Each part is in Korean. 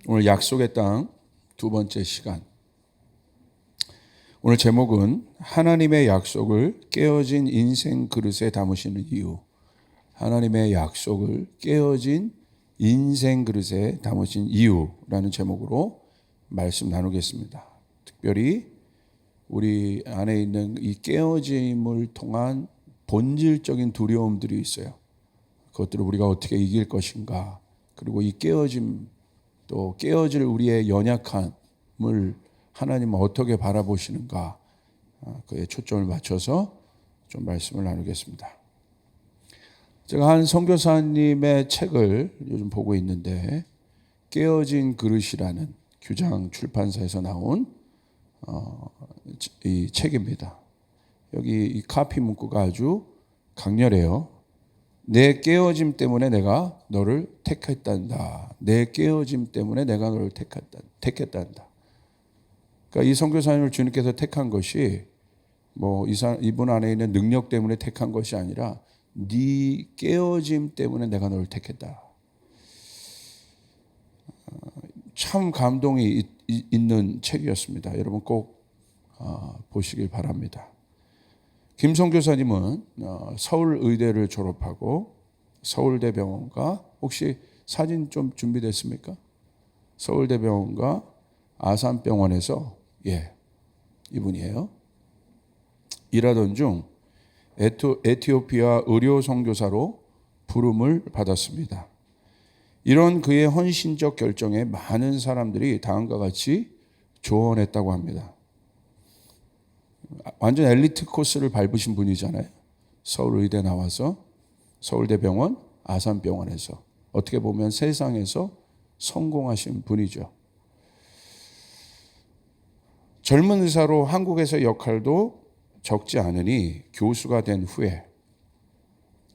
오늘 약속의 땅 두 번째 시간. 오늘 제목은 하나님의 약속을 깨어진 인생 그릇에 담으시는 이유. 하나님의 약속을 깨어진 인생 그릇에 담으신 이유라는 제목으로 말씀 나누겠습니다. 특별히 우리 안에 있는 이 깨어짐을 통한 본질적인 두려움들이 있어요. 그것들을 우리가 어떻게 이길 것인가. 그리고 이 깨어짐, 또 깨어질 우리의 연약함을 하나님은 어떻게 바라보시는가, 그에 초점을 맞춰서 좀 말씀을 나누겠습니다. 제가 한 선교사님의 책을 요즘 보고 있는데, 깨어진 그릇이라는 규장 출판사에서 나온 이 책입니다. 여기 이 카피 문구가 아주 강렬해요. 내 깨어짐 때문에 내가 너를 택했단다. 내 깨어짐 때문에 내가 너를 택했단다. 그러니까 이 선교사님을 주님께서 택한 것이 뭐 이분 안에 있는 능력 때문에 택한 것이 아니라 네 깨어짐 때문에 내가 너를 택했다. 참 감동이 있는 책이었습니다. 여러분 꼭 보시길 바랍니다. 김 선교사님은 서울의대를 졸업하고 서울대병원과, 혹시 사진 좀 준비됐습니까? 서울대병원과 아산병원에서, 이분이에요. 일하던 중 에티오피아 의료 선교사로 부름을 받았습니다. 이런 그의 헌신적 결정에 많은 사람들이 다음과 같이 조언했다고 합니다. 완전 엘리트 코스를 밟으신 분이잖아요. 서울의대 나와서 서울대병원, 아산병원에서 어떻게 보면 세상에서 성공하신 분이죠. 젊은 의사로 한국에서 역할도 적지 않으니 교수가 된 후에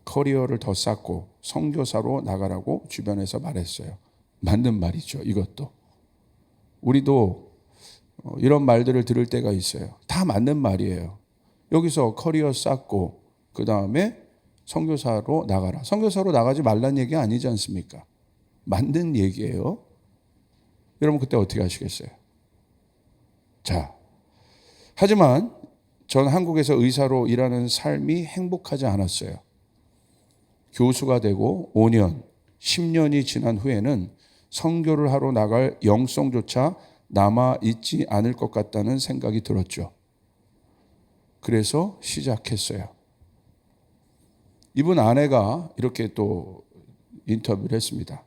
커리어를 더 쌓고 선교사로 나가라고 주변에서 말했어요. 맞는 말이죠. 이것도 우리도 이런 말들을 들을 때가 있어요. 다 맞는 말이에요. 여기서 커리어 쌓고 그 다음에 선교사로 나가라. 선교사로 나가지 말라는 얘기 아니지 않습니까? 맞는 얘기예요. 여러분 그때 어떻게 하시겠어요? 자, 하지만 전 한국에서 의사로 일하는 삶이 행복하지 않았어요. 교수가 되고 5년, 10년이 지난 후에는 선교를 하러 나갈 영성조차 남아있지 않을 것 같다는 생각이 들었죠. 그래서 시작했어요. 이분 아내가 이렇게 또 인터뷰를 했습니다.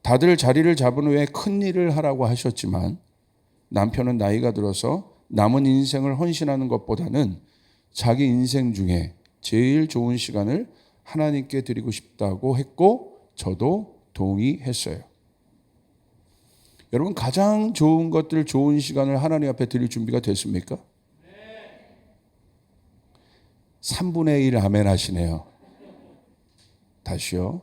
다들 자리를 잡은 후에 큰 일을 하라고 하셨지만 남편은 나이가 들어서 남은 인생을 헌신하는 것보다는 자기 인생 중에 제일 좋은 시간을 하나님께 드리고 싶다고 했고 저도 동의했어요. 여러분 가장 좋은 것들, 좋은 시간을 하나님 앞에 드릴 준비가 됐습니까? 3분의 1 아멘 하시네요. 다시요.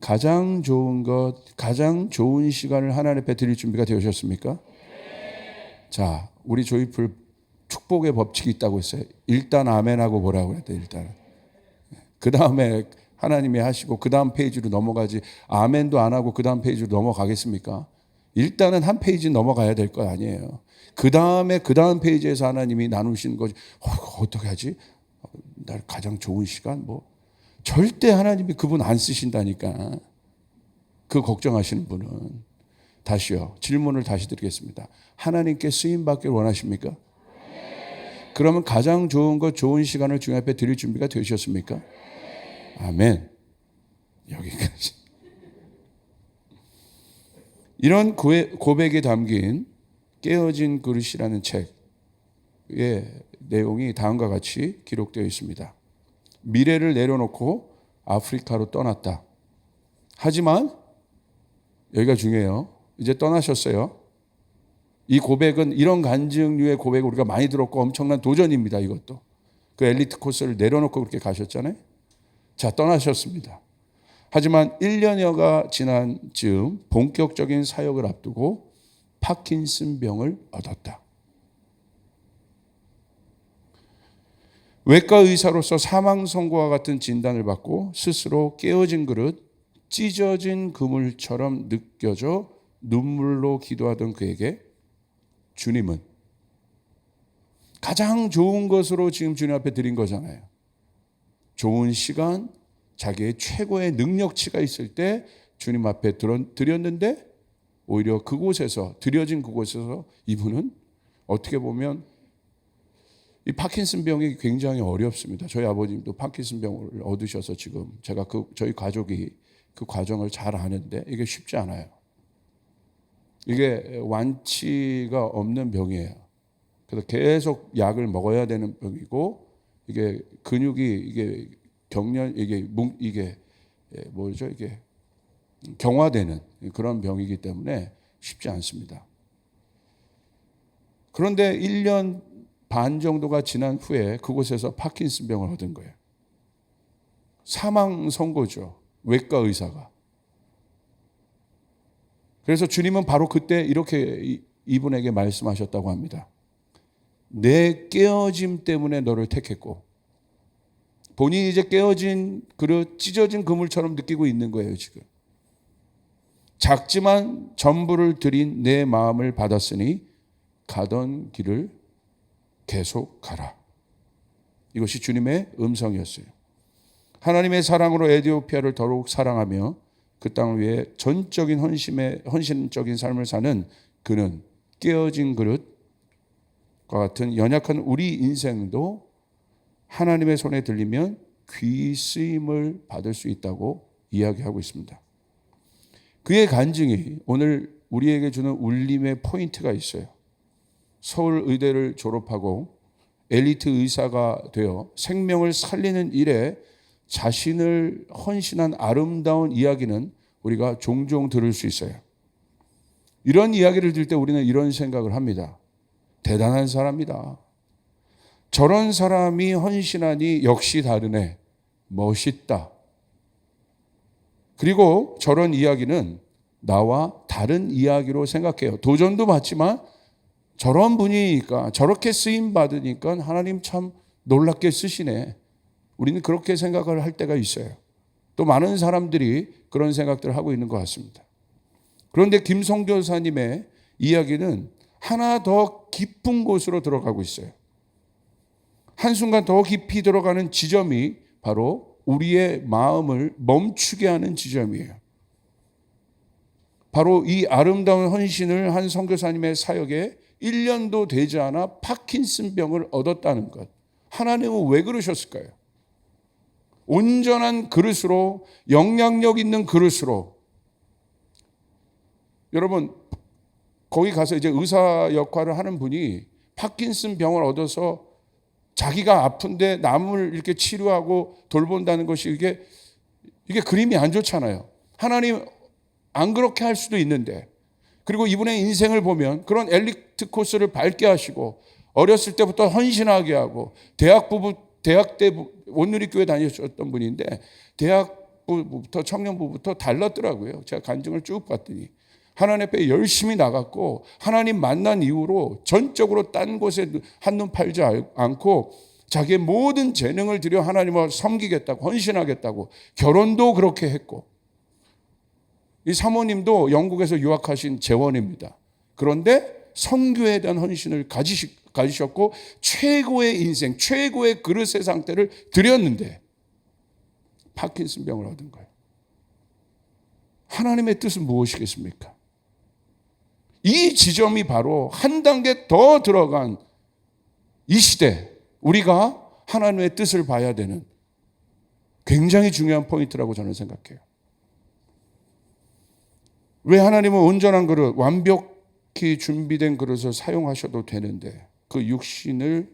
가장 좋은 것, 가장 좋은 시간을 하나님 앞에 드릴 준비가 되셨습니까? 자, 우리 조이풀 축복의 법칙이 있다고 했어요. 일단 아멘하고 뭐라고 그랬대요. 일단. 그 다음에 하나님이 하시고 그 다음 페이지로 넘어가지, 아멘도 안 하고 그 다음 페이지로 넘어가겠습니까? 일단은 한 페이지 넘어가야 될 거 아니에요. 그 다음에 그 다음 페이지에서 하나님이 나누시는 거지. 어떻게 하지? 날 가장 좋은 시간 뭐. 절대 하나님이 그분 안 쓰신다니까. 그 걱정하시는 분은. 다시요. 질문을 다시 드리겠습니다. 하나님께 쓰임받기를 원하십니까? 그러면 가장 좋은 것, 좋은 시간을 주님 앞에 드릴 준비가 되셨습니까? 아멘. 여기까지. 이런 고백이 담긴 깨어진 그릇이라는 책의 내용이 다음과 같이 기록되어 있습니다. 미래를 내려놓고 아프리카로 떠났다. 하지만 여기가 중요해요. 이제 떠나셨어요. 이 고백은, 이런 간증류의 고백을 우리가 많이 들었고 엄청난 도전입니다. 이것도. 그 엘리트 코스를 내려놓고 그렇게 가셨잖아요. 자, 떠나셨습니다. 하지만 1년여가 지난 즈음 본격적인 사역을 앞두고 파킨슨 병을 얻었다. 외과 의사로서 사망 선고와 같은 진단을 받고 스스로 깨어진 그릇, 찢어진 그물처럼 느껴져 눈물로 기도하던 그에게 주님은 가장 좋은 것으로 지금 주님 앞에 드린 거잖아요. 좋은 시간, 자기의 최고의 능력치가 있을 때 주님 앞에 드렸는데 오히려 그곳에서, 드려진 그곳에서 이분은 어떻게 보면 이 파킨슨 병이 굉장히 어렵습니다. 저희 아버님도 파킨슨 병을 얻으셔서 지금 제가 저희 가족이 그 과정을 잘 아는데 이게 쉽지 않아요. 이게 완치가 없는 병이에요. 그래서 계속 약을 먹어야 되는 병이고 이게 근육이 이게 이게 뭐죠? 이게 경화되는 그런 병이기 때문에 쉽지 않습니다. 그런데 1년 반 정도가 지난 후에 그곳에서 파킨슨 병을 얻은 거예요. 사망 선고죠. 외과 의사가. 그래서 주님은 바로 그때 이렇게 이분에게 말씀하셨다고 합니다. 내 깨어짐 때문에 너를 택했고, 본인이 이제 깨어진 그릇, 찢어진 그물처럼 느끼고 있는 거예요, 지금. 작지만 전부를 드린 내 마음을 받았으니 가던 길을 계속 가라. 이것이 주님의 음성이었어요. 하나님의 사랑으로 에티오피아를 더욱 사랑하며 그 땅을 위해 전적인 헌신적인 삶을 사는 그는 깨어진 그릇과 같은 연약한 우리 인생도 하나님의 손에 들리면 귀 쓰임을 받을 수 있다고 이야기하고 있습니다. 그의 간증이 오늘 우리에게 주는 울림의 포인트가 있어요. 서울 의대를 졸업하고 엘리트 의사가 되어 생명을 살리는 일에 자신을 헌신한 아름다운 이야기는 우리가 종종 들을 수 있어요. 이런 이야기를 들을 때 우리는 이런 생각을 합니다. 대단한 사람이다. 저런 사람이 헌신하니 역시 다르네. 멋있다. 그리고 저런 이야기는 나와 다른 이야기로 생각해요. 도전도 받지만 저런 분이니까, 저렇게 쓰임 받으니까 하나님 참 놀랍게 쓰시네. 우리는 그렇게 생각을 할 때가 있어요. 또 많은 사람들이 그런 생각들을 하고 있는 것 같습니다. 그런데 김성교사님의 이야기는 하나 더 깊은 곳으로 들어가고 있어요. 한순간 더 깊이 들어가는 지점이 바로 우리의 마음을 멈추게 하는 지점이에요. 바로 이 아름다운 헌신을 한 선교사님의 사역에 1년도 되지 않아 파킨슨 병을 얻었다는 것. 하나님은 왜 그러셨을까요? 온전한 그릇으로, 영향력 있는 그릇으로. 여러분, 거기 가서 이제 의사 역할을 하는 분이 파킨슨 병을 얻어서 자기가 아픈데 남을 이렇게 치료하고 돌본다는 것이 이게 그림이 안 좋잖아요. 하나님 안 그렇게 할 수도 있는데, 그리고 이분의 인생을 보면 그런 엘리트 코스를 밟게 하시고 어렸을 때부터 헌신하게 하고 대학 때 온누리교회 다니셨던 분인데 대학부부터 청년부부터 달랐더라고요. 제가 간증을 쭉 봤더니 하나님 앞에 열심히 나갔고 하나님 만난 이후로 전적으로 딴 곳에 한눈 팔지 않고 자기의 모든 재능을 들여 하나님을 섬기겠다고 헌신하겠다고 결혼도 그렇게 했고, 이 사모님도 영국에서 유학하신 재원입니다. 그런데 선교에 대한 헌신을 가지셨고 최고의 인생, 최고의 그릇의 상태를 드렸는데 파킨슨 병을 얻은 거예요. 하나님의 뜻은 무엇이겠습니까? 이 지점이 바로 한 단계 더 들어간 이 시대, 우리가 하나님의 뜻을 봐야 되는 굉장히 중요한 포인트라고 저는 생각해요. 왜 하나님은 온전한 그릇, 완벽히 준비된 그릇을 사용하셔도 되는데 그 육신을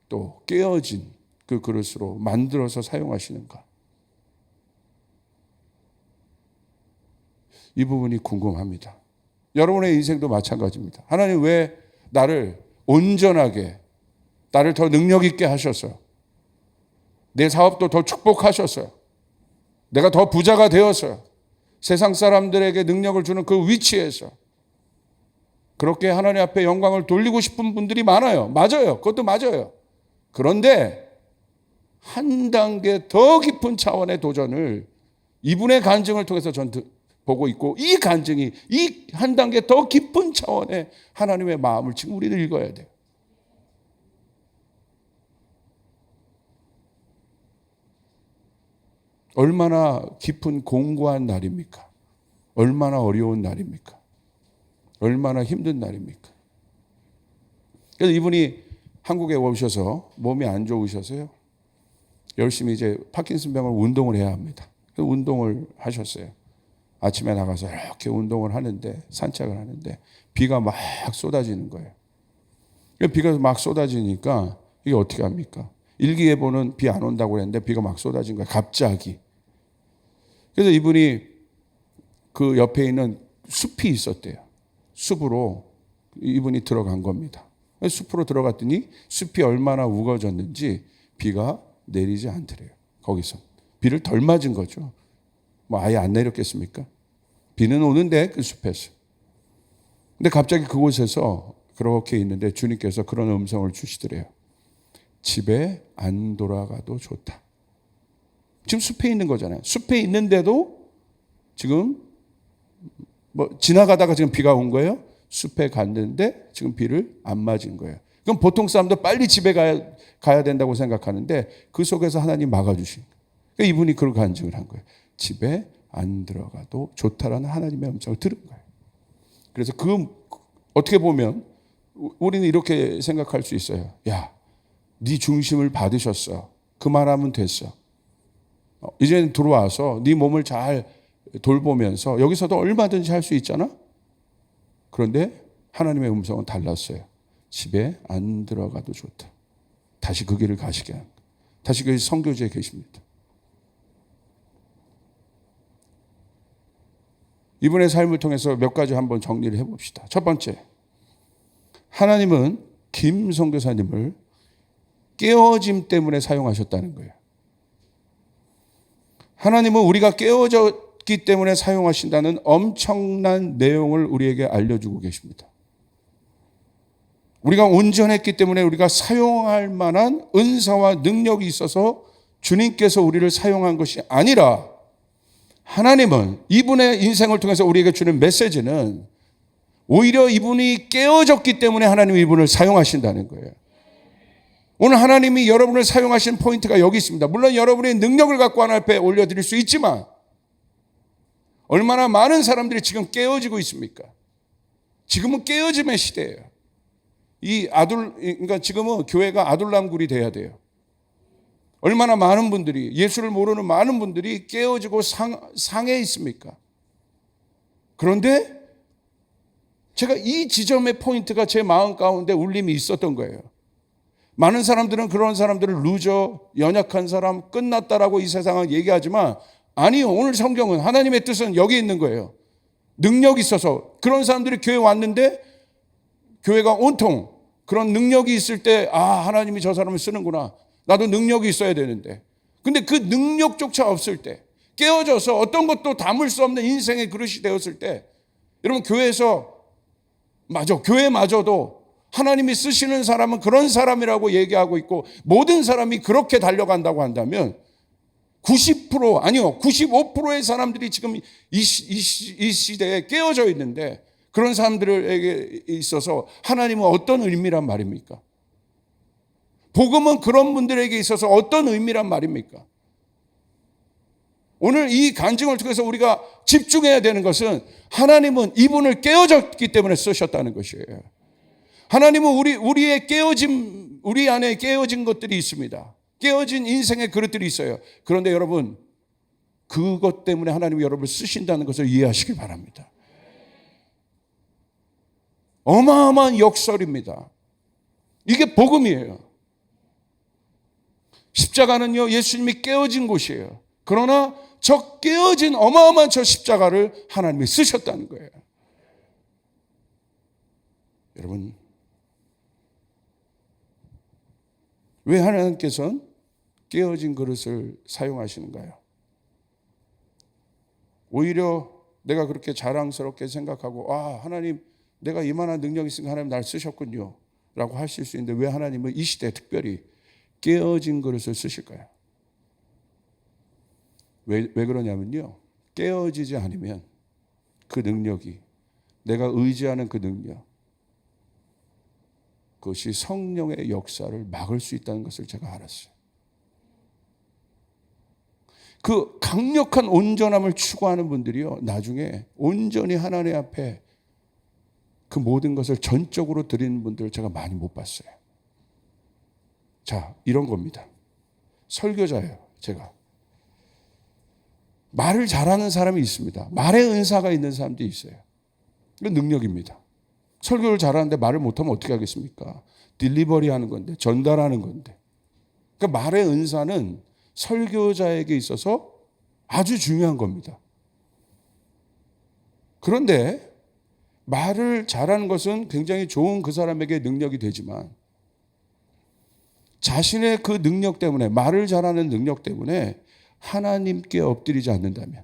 또 깨어진 그 그릇으로 만들어서 사용하시는가? 이 부분이 궁금합니다. 여러분의 인생도 마찬가지입니다. 하나님 왜 나를 온전하게, 나를 더 능력 있게 하셔서 내 사업도 더 축복하셔서 내가 더 부자가 되어서 세상 사람들에게 능력을 주는 그 위치에서 그렇게 하나님 앞에 영광을 돌리고 싶은 분들이 많아요. 맞아요. 그것도 맞아요. 그런데 한 단계 더 깊은 차원의 도전을 이분의 간증을 통해서 전 보고 있고, 이 간증이 이 한 단계 더 깊은 차원의 하나님의 마음을 지금 우리는 읽어야 돼요. 얼마나 깊은 공고한 날입니까? 얼마나 어려운 날입니까? 얼마나 힘든 날입니까? 그래서 이분이 한국에 오셔서 몸이 안 좋으셔서요, 열심히 이제 파킨슨병을 운동을 해야 합니다. 그래서 운동을 하셨어요. 아침에 나가서 이렇게 운동을 하는데, 산책을 하는데 비가 막 쏟아지는 거예요. 비가 막 쏟아지니까 이게 어떻게 합니까? 일기예보는 비 안 온다고 그랬는데 비가 막 쏟아진 거예요, 갑자기. 그래서 이분이 그 옆에 있는 숲이 있었대요. 숲으로 이분이 들어간 겁니다. 숲으로 들어갔더니 숲이 얼마나 우거졌는지 비가 내리지 않더래요. 거기서 비를 덜 맞은 거죠. 뭐 아예 안 내렸겠습니까? 비는 오는데 그 숲에서. 근데 갑자기 그곳에서 그렇게 있는데 주님께서 그런 음성을 주시더래요. 집에 안 돌아가도 좋다. 지금 숲에 있는 거잖아요. 숲에 있는데도 지금 뭐 지나가다가 지금 비가 온 거예요. 숲에 갔는데 지금 비를 안 맞은 거예요. 그럼 보통 사람도 빨리 집에 가야 된다고 생각하는데 그 속에서 하나님 막아주신 거예요. 그러니까 이분이 그걸 간증을 한 거예요. 집에 안 들어가도 좋다라는 하나님의 음성을 들은 거예요. 그래서 어떻게 보면 우리는 이렇게 생각할 수 있어요. 야, 네 중심을 받으셨어. 그 말하면 됐어. 이제는 들어와서 네 몸을 잘 돌보면서 여기서도 얼마든지 할 수 있잖아. 그런데 하나님의 음성은 달랐어요. 집에 안 들어가도 좋다. 다시 그 길을 가시게 합니다. 다시 그 선교지에 계십니다. 이분의 삶을 통해서 몇 가지 한번 정리를 해봅시다. 첫 번째, 하나님은 김 선교사님을 깨어짐 때문에 사용하셨다는 거예요. 하나님은 우리가 깨어졌기 때문에 사용하신다는 엄청난 내용을 우리에게 알려주고 계십니다. 우리가 온전했기 때문에 우리가 사용할 만한 은사와 능력이 있어서 주님께서 우리를 사용한 것이 아니라, 하나님은 이분의 인생을 통해서 우리에게 주는 메시지는 오히려 이분이 깨어졌기 때문에 하나님이 이분을 사용하신다는 거예요. 오늘 하나님이 여러분을 사용하신 포인트가 여기 있습니다. 물론 여러분의 능력을 갖고 하나님 앞에 올려드릴 수 있지만, 얼마나 많은 사람들이 지금 깨어지고 있습니까? 지금은 깨어짐의 시대예요. 그러니까 지금은 교회가 아둘람굴이 돼야 돼요. 얼마나 많은 분들이, 예수를 모르는 많은 분들이 깨어지고 상해 있습니까? 그런데 제가 이 지점의 포인트가 제 마음 가운데 울림이 있었던 거예요. 많은 사람들은 그런 사람들을 루저, 연약한 사람, 끝났다라고 이 세상은 얘기하지만, 아니요. 오늘 성경은 하나님의 뜻은 여기 있는 거예요. 능력이 있어서 그런 사람들이 교회에 왔는데 교회가 온통 그런 능력이 있을 때, 하나님이 저 사람을 쓰는구나. 나도 능력이 있어야 되는데. 근데 그 능력조차 없을 때, 깨어져서 어떤 것도 담을 수 없는 인생의 그릇이 되었을 때, 여러분 교회마저도 하나님이 쓰시는 사람은 그런 사람이라고 얘기하고 있고, 모든 사람이 그렇게 달려간다고 한다면 90% 아니요 95%의 사람들이 지금 이 시대에 깨어져 있는데, 그런 사람들에게 있어서 하나님은 어떤 의미란 말입니까? 복음은 그런 분들에게 있어서 어떤 의미란 말입니까? 오늘 이 간증을 통해서 우리가 집중해야 되는 것은, 하나님은 이분을 깨어졌기 때문에 쓰셨다는 것이에요. 하나님은 우리 안에 깨어진 것들이 있습니다. 깨어진 인생의 그릇들이 있어요. 그런데 여러분, 그것 때문에 하나님이 여러분을 쓰신다는 것을 이해하시길 바랍니다. 어마어마한 역설입니다. 이게 복음이에요. 십자가는요, 예수님이 깨어진 곳이에요. 그러나 저 깨어진 어마어마한 저 십자가를 하나님이 쓰셨다는 거예요. 여러분, 왜 하나님께서는 깨어진 그릇을 사용하시는가요? 오히려 내가 그렇게 자랑스럽게 생각하고, 하나님, 내가 이만한 능력이 있으니까 하나님 날 쓰셨군요 라고 하실 수 있는데, 왜 하나님은 이 시대에 특별히 깨어진 그릇을 쓰실까요? 왜 그러냐면요, 깨어지지 않으면 그 능력이, 내가 의지하는 그 능력, 그것이 성령의 역사를 막을 수 있다는 것을 제가 알았어요. 그 강력한 온전함을 추구하는 분들이요, 나중에 온전히 하나님 앞에 그 모든 것을 전적으로 드리는 분들을 제가 많이 못 봤어요. 자, 이런 겁니다. 설교자예요, 제가. 말을 잘하는 사람이 있습니다. 말의 은사가 있는 사람도 있어요. 이건 능력입니다. 설교를 잘하는데 말을 못하면 어떻게 하겠습니까? 딜리버리 하는 건데, 전달하는 건데. 그러니까 말의 은사는 설교자에게 있어서 아주 중요한 겁니다. 그런데 말을 잘하는 것은 굉장히 좋은 그 사람에게 능력이 되지만 자신의 그 능력 때문에, 말을 잘하는 능력 때문에 하나님께 엎드리지 않는다면,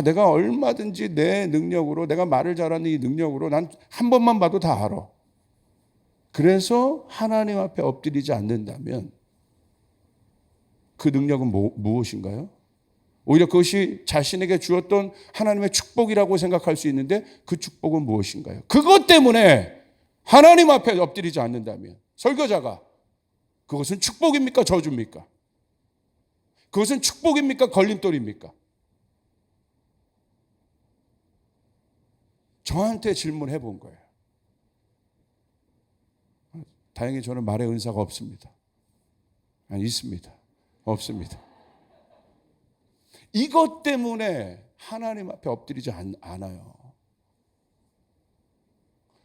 내가 얼마든지 내 능력으로, 내가 말을 잘하는 이 능력으로 난 한 번만 봐도 다 알아. 그래서 하나님 앞에 엎드리지 않는다면 그 능력은 무엇인가요? 오히려 그것이 자신에게 주었던 하나님의 축복이라고 생각할 수 있는데 그 축복은 무엇인가요? 그것 때문에 하나님 앞에 엎드리지 않는다면, 설교자가, 그것은 축복입니까? 저주입니까? 그것은 축복입니까? 걸림돌입니까? 저한테 질문해 본 거예요. 다행히 저는 말의 은사가 없습니다. 있습니다. 없습니다. 이것 때문에 하나님 앞에 엎드리지 않아요.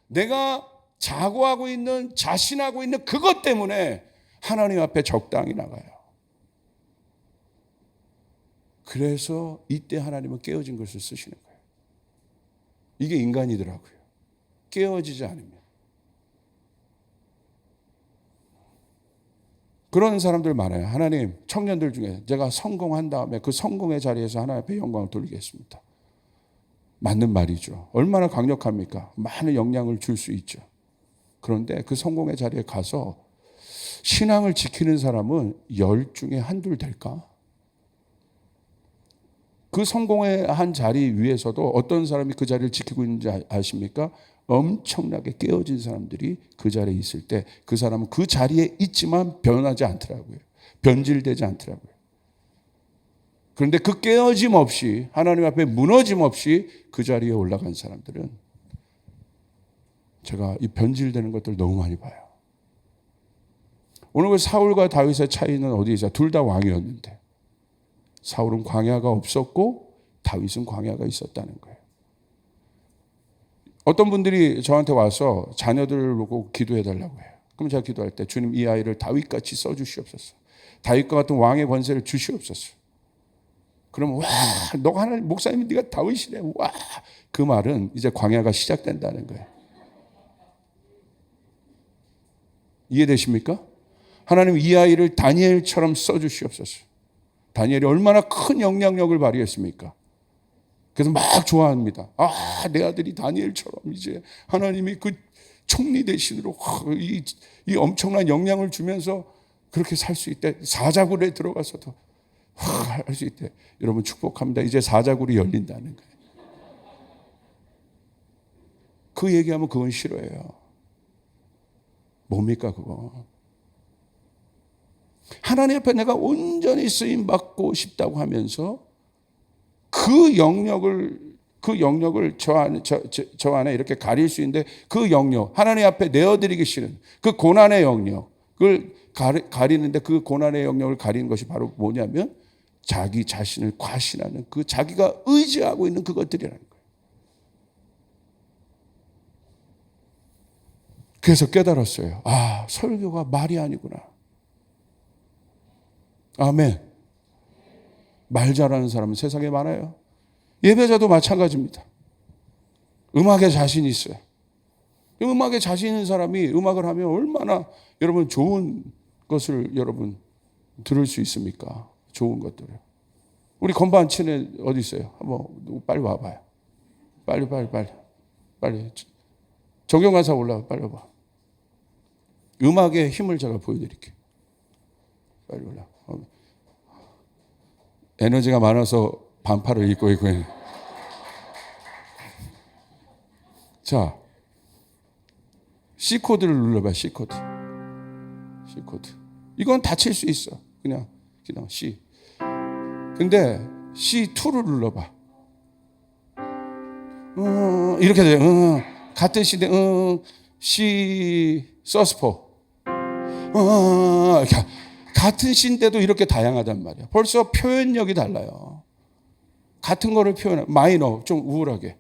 내가 자고하고 있는, 자신하고 있는 그것 때문에 하나님 앞에 적당히 나가요. 그래서 이때 하나님은 깨어진 것을 쓰시는 거예요. 이게 인간이더라고요. 깨어지지 않으면. 그런 사람들 많아요. 하나님, 청년들 중에 제가 성공한 다음에 그 성공의 자리에서 하나님 앞에 영광을 돌리겠습니다. 맞는 말이죠. 얼마나 강력합니까? 많은 영향을 줄 수 있죠. 그런데 그 성공의 자리에 가서 신앙을 지키는 사람은 10 중에 한둘 될까? 그 성공의 한 자리 위에서도 어떤 사람이 그 자리를 지키고 있는지 아십니까? 엄청나게 깨어진 사람들이 그 자리에 있을 때 그 사람은 그 자리에 있지만 변하지 않더라고요. 변질되지 않더라고요. 그런데 그 깨어짐 없이, 하나님 앞에 무너짐 없이 그 자리에 올라간 사람들은 제가 이 변질되는 것들 너무 많이 봐요. 오늘 그 사울과 다윗의 차이는 어디에 있어요? 둘 다 왕이었는데 사울은 광야가 없었고 다윗은 광야가 있었다는 거예요. 어떤 분들이 저한테 와서 자녀들을 보고 기도해 달라고 해요. 그럼 제가 기도할 때, 주님, 이 아이를 다윗같이 써주시옵소서. 다윗과 같은 왕의 권세를 주시옵소서. 그러면 와, 너가 하나님, 목사님이 네가 다윗이래. 와, 그 말은 이제 광야가 시작된다는 거예요. 이해되십니까? 하나님, 이 아이를 다니엘처럼 써주시옵소서. 다니엘이 얼마나 큰 영향력을 발휘했습니까? 그래서 막 좋아합니다. 내 아들이 다니엘처럼 이제 하나님이 그 총리 대신으로 이 엄청난 영향을 주면서 그렇게 살 수 있대. 사자굴에 들어가서도 할 수 있대. 여러분 축복합니다. 이제 사자굴이 열린다는 거예요. 그 얘기하면 그건 싫어해요. 뭡니까 그거? 하나님 앞에 내가 온전히 쓰임받고 싶다고 하면서 그 영역을 저 안에 이렇게 가릴 수 있는데 그 영역, 하나님 앞에 내어드리기 싫은 그 고난의 영역을 가리는데 그 고난의 영역을 가리는 것이 바로 뭐냐면 자기 자신을 과신하는 그 자기가 의지하고 있는 그것들이라는 거예요. 그래서 깨달았어요. 설교가 말이 아니구나. 아멘. 말 잘하는 사람은 세상에 많아요. 예배자도 마찬가지입니다. 음악에 자신이 있어요. 음악에 자신 있는 사람이 음악을 하면 얼마나 여러분 좋은 것을 여러분 들을 수 있습니까? 좋은 것들을. 우리 건반 치는 어디 있어요? 한번 빨리 와봐요. 빨리. 정경간사 올라와. 빨리 와봐. 음악의 힘을 제가 보여드릴게요. 빨리 올라. 에너지가 많아서 반팔을 입고 있고 자, C코드를 눌러봐. C코드. 이건 다칠 수 있어. 그냥 C. 근데 C2를 눌러봐. 이렇게 돼. 같은 C인데 C 서스포. 같은 C인데도 이렇게 다양하단 말이야. 벌써 표현력이 달라요. 같은 거를 표현해. 마이너, 좀 우울하게.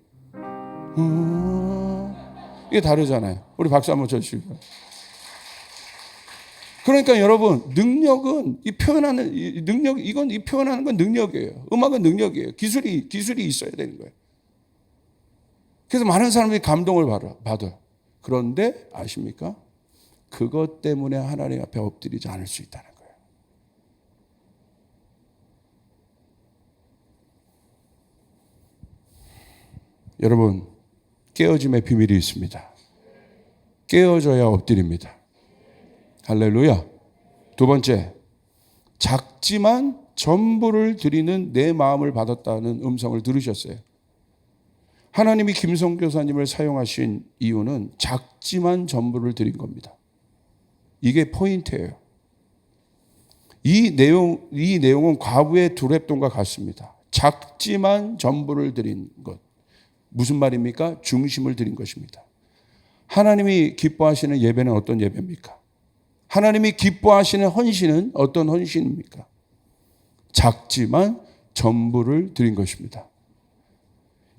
이게 다르잖아요. 우리 박수 한번 쳐주시고요. 그러니까 여러분, 능력은 이 표현하는 능력, 이건 이 표현하는 건 능력이에요. 음악은 능력이에요. 기술이 있어야 되는 거예요. 그래서 많은 사람들이 감동을 받아요. 그런데 아십니까? 그것 때문에 하나님 앞에 엎드리지 않을 수 있다는 거예요. 여러분, 깨어짐의 비밀이 있습니다. 깨어져야 엎드립니다. 할렐루야. 두 번째, 작지만 전부를 드리는 내 마음을 받았다는 음성을 들으셨어요. 하나님이 김성 교사님을 사용하신 이유는 작지만 전부를 드린 겁니다. 이게 포인트예요. 이 내용은 과부의 두랩돈과 같습니다. 작지만 전부를 드린 것. 무슨 말입니까? 중심을 드린 것입니다. 하나님이 기뻐하시는 예배는 어떤 예배입니까? 하나님이 기뻐하시는 헌신은 어떤 헌신입니까? 작지만 전부를 드린 것입니다.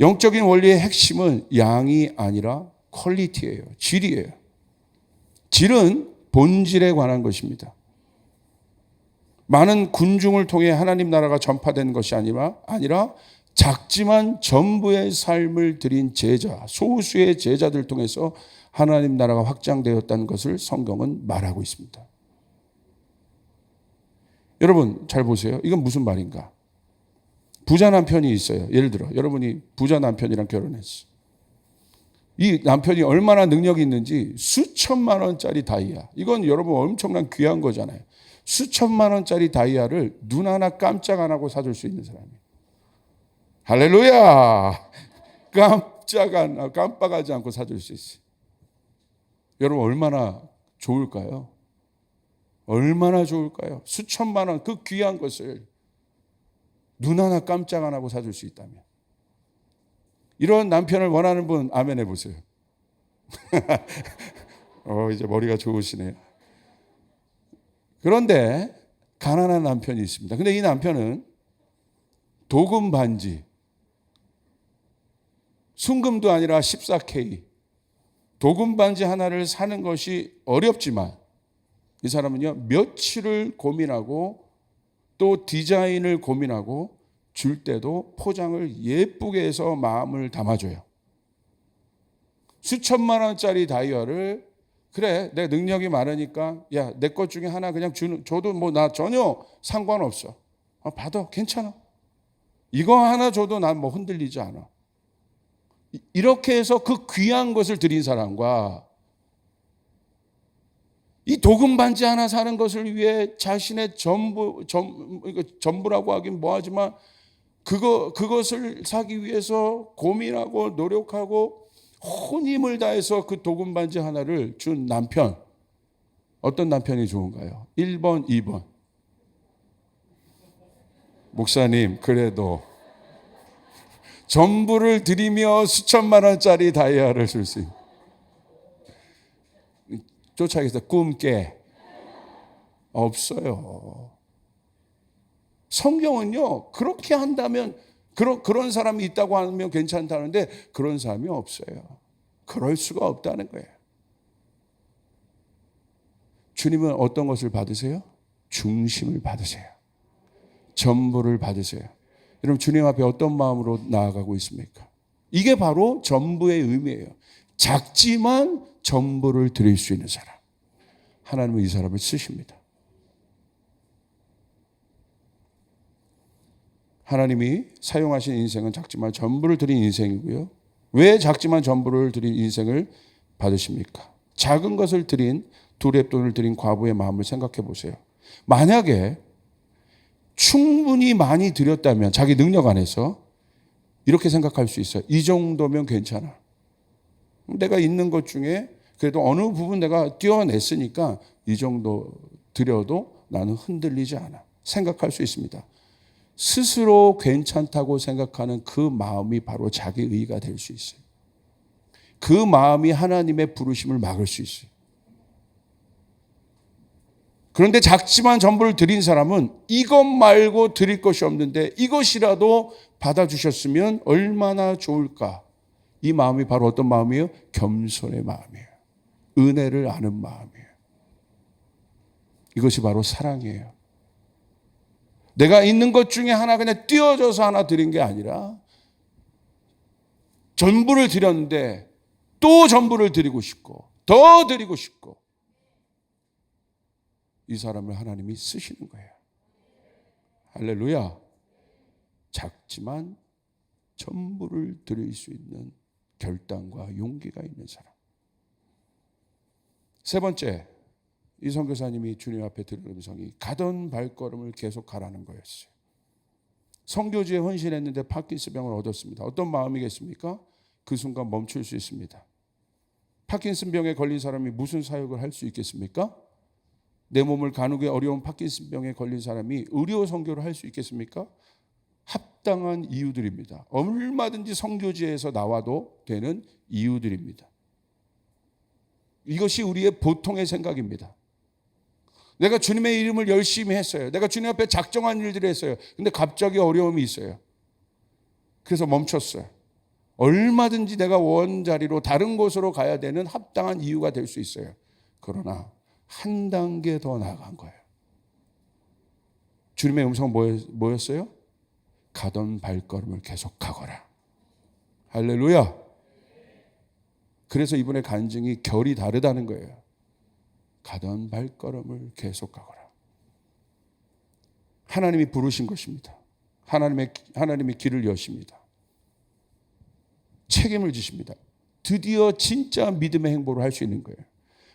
영적인 원리의 핵심은 양이 아니라 퀄리티예요. 질이에요. 질은 본질에 관한 것입니다. 많은 군중을 통해 하나님 나라가 전파된 것이 아니라 작지만 전부의 삶을 드린 제자, 소수의 제자들 통해서 하나님 나라가 확장되었다는 것을 성경은 말하고 있습니다. 여러분 잘 보세요. 이건 무슨 말인가? 부자 남편이 있어요. 예를 들어 여러분이 부자 남편이랑 결혼했어. 이 남편이 얼마나 능력이 있는지 수천만 원짜리 다이아. 이건 여러분 엄청난 귀한 거잖아요. 수천만 원짜리 다이아를 눈 하나 깜짝 안 하고 사줄 수 있는 사람이에요. 할렐루야! 깜빡하지 않고 사줄 수 있어요. 여러분 얼마나 좋을까요? 얼마나 좋을까요? 수천만 원 그 귀한 것을 눈 하나 깜짝 안 하고 사줄 수 있다면. 이런 남편을 원하는 분 아멘 해보세요. 이제 머리가 좋으시네요. 그런데 가난한 남편이 있습니다. 근데 이 남편은 도금 반지, 순금도 아니라 14K, 도금 반지 하나를 사는 것이 어렵지만 이 사람은요 며칠을 고민하고 또 디자인을 고민하고 줄 때도 포장을 예쁘게 해서 마음을 담아줘요. 수천만 원짜리 다이아를 그래 내 능력이 많으니까 야 내 것 중에 하나 그냥 줘도 뭐 나 전혀 상관없어. 받아 괜찮아. 이거 하나 줘도 난 뭐 흔들리지 않아. 이렇게 해서 그 귀한 것을 드린 사람과 이 도금 반지 하나 사는 것을 위해 자신의 전부라고 하긴 뭐하지만 그것을 사기 위해서 고민하고 노력하고 온 힘을 다해서 그 도금 반지 하나를 준 남편. 어떤 남편이 좋은가요? 1번, 2번. 목사님, 그래도 전부를 드리며 수천만 원짜리 다이아를 줄 수 있는. 쫓아가서 꿈깨. 없어요. 성경은요, 그렇게 한다면, 그런 사람이 있다고 하면 괜찮다는데, 그런 사람이 없어요. 그럴 수가 없다는 거예요. 주님은 어떤 것을 받으세요? 중심을 받으세요. 전부를 받으세요. 여러분, 주님 앞에 어떤 마음으로 나아가고 있습니까? 이게 바로 전부의 의미예요. 작지만 전부를 드릴 수 있는 사람. 하나님은 이 사람을 쓰십니다. 하나님이 사용하신 인생은 작지만 전부를 드린 인생이고요. 왜 작지만 전부를 드린 인생을 받으십니까? 작은 것을 드린 두랩돈을 드린 과부의 마음을 생각해 보세요. 만약에 충분히 많이 드렸다면 자기 능력 안에서 이렇게 생각할 수 있어요. 이 정도면 괜찮아. 내가 있는 것 중에 그래도 어느 부분 내가 띄워냈으니까 이 정도 드려도 나는 흔들리지 않아. 생각할 수 있습니다. 스스로 괜찮다고 생각하는 그 마음이 바로 자기 의의가 될 수 있어요. 그 마음이 하나님의 부르심을 막을 수 있어요. 그런데 작지만 전부를 드린 사람은 이것 말고 드릴 것이 없는데 이것이라도 받아주셨으면 얼마나 좋을까. 이 마음이 바로 어떤 마음이에요? 겸손의 마음이에요. 은혜를 아는 마음이에요. 이것이 바로 사랑이에요. 내가 있는 것 중에 하나 그냥 띄워줘서 하나 드린 게 아니라 전부를 드렸는데 또 전부를 드리고 싶고 더 드리고 싶고 이 사람을 하나님이 쓰시는 거예요. 할렐루야. 작지만 전부를 드릴 수 있는 결단과 용기가 있는 사람. 세 번째, 이 선교사님이 주님 앞에 들은 음성이 가던 발걸음을 계속 가라는 거였어요. 선교지에 헌신했는데 파킨슨병을 얻었습니다. 어떤 마음이겠습니까? 그 순간 멈출 수 있습니다. 파킨슨병에 걸린 사람이 무슨 사역을 할 수 있겠습니까? 내 몸을 가누기 어려운 파킨슨병에 걸린 사람이 의료 선교를 할 수 있겠습니까? 합당한 이유들입니다. 얼마든지 선교지에서 나와도 되는 이유들입니다. 이것이 우리의 보통의 생각입니다. 내가 주님의 이름을 열심히 했어요. 내가 주님 앞에 작정한 일들을 했어요. 근데 갑자기 어려움이 있어요. 그래서 멈췄어요. 얼마든지 내가 원자리로 다른 곳으로 가야 되는 합당한 이유가 될 수 있어요. 그러나 한 단계 더 나아간 거예요. 주님의 음성은 뭐였어요? 가던 발걸음을 계속 가거라. 할렐루야. 그래서 이분의 간증이 결이 다르다는 거예요. 가던 발걸음을 계속 가거라. 하나님이 부르신 것입니다. 하나님이 길을 여십니다. 책임을 지십니다. 드디어 진짜 믿음의 행보를 할 수 있는 거예요.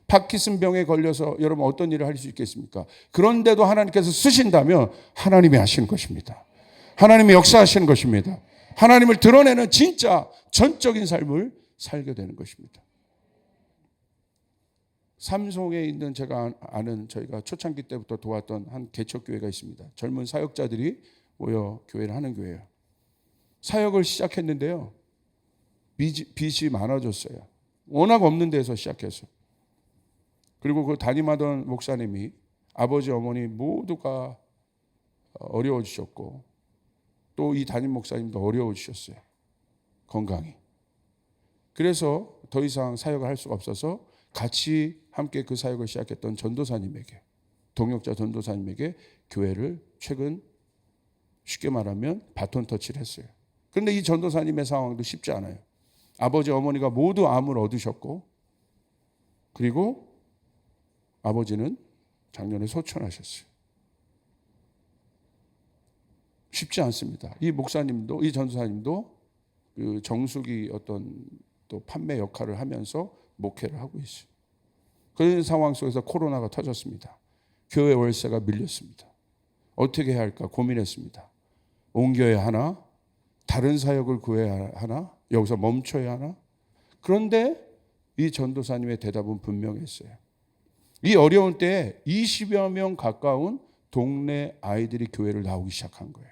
파킨슨병에 걸려서 여러분 어떤 일을 할 수 있겠습니까? 그런데도 하나님께서 쓰신다면 하나님이 하시는 것입니다. 하나님이 역사하시는 것입니다. 하나님을 드러내는 진짜 전적인 삶을 살게 되는 것입니다. 삼송에 있는 제가 아는 저희가 초창기 때부터 도왔던 한 개척교회가 있습니다. 젊은 사역자들이 모여 교회를 하는 교회예요. 사역을 시작했는데요. 빚이 많아졌어요. 워낙 없는 데서 시작했어요. 그리고 그 담임하던 목사님이 아버지 어머니 모두가 어려워지셨고 또 이 담임 목사님도 어려워지셨어요. 건강이. 그래서 더 이상 사역을 할 수가 없어서 같이 함께 그 사역을 시작했던 전도사님에게 동역자 전도사님에게 교회를 최근 쉽게 말하면 바톤 터치를 했어요. 그런데 이 전도사님의 상황도 쉽지 않아요. 아버지 어머니가 모두 암을 얻으셨고 그리고 아버지는 작년에 소천하셨어요. 쉽지 않습니다. 이 목사님도 이 전도사님도 그 정수기 어떤 또 판매 역할을 하면서 목회를 하고 있어요. 그런 상황 속에서 코로나가 터졌습니다. 교회 월세가 밀렸습니다. 어떻게 해야 할까 고민했습니다. 옮겨야 하나? 다른 사역을 구해야 하나? 여기서 멈춰야 하나? 그런데 이 전도사님의 대답은 분명했어요. 이 어려운 때에 20여 명 가까운 동네 아이들이 교회를 나오기 시작한 거예요.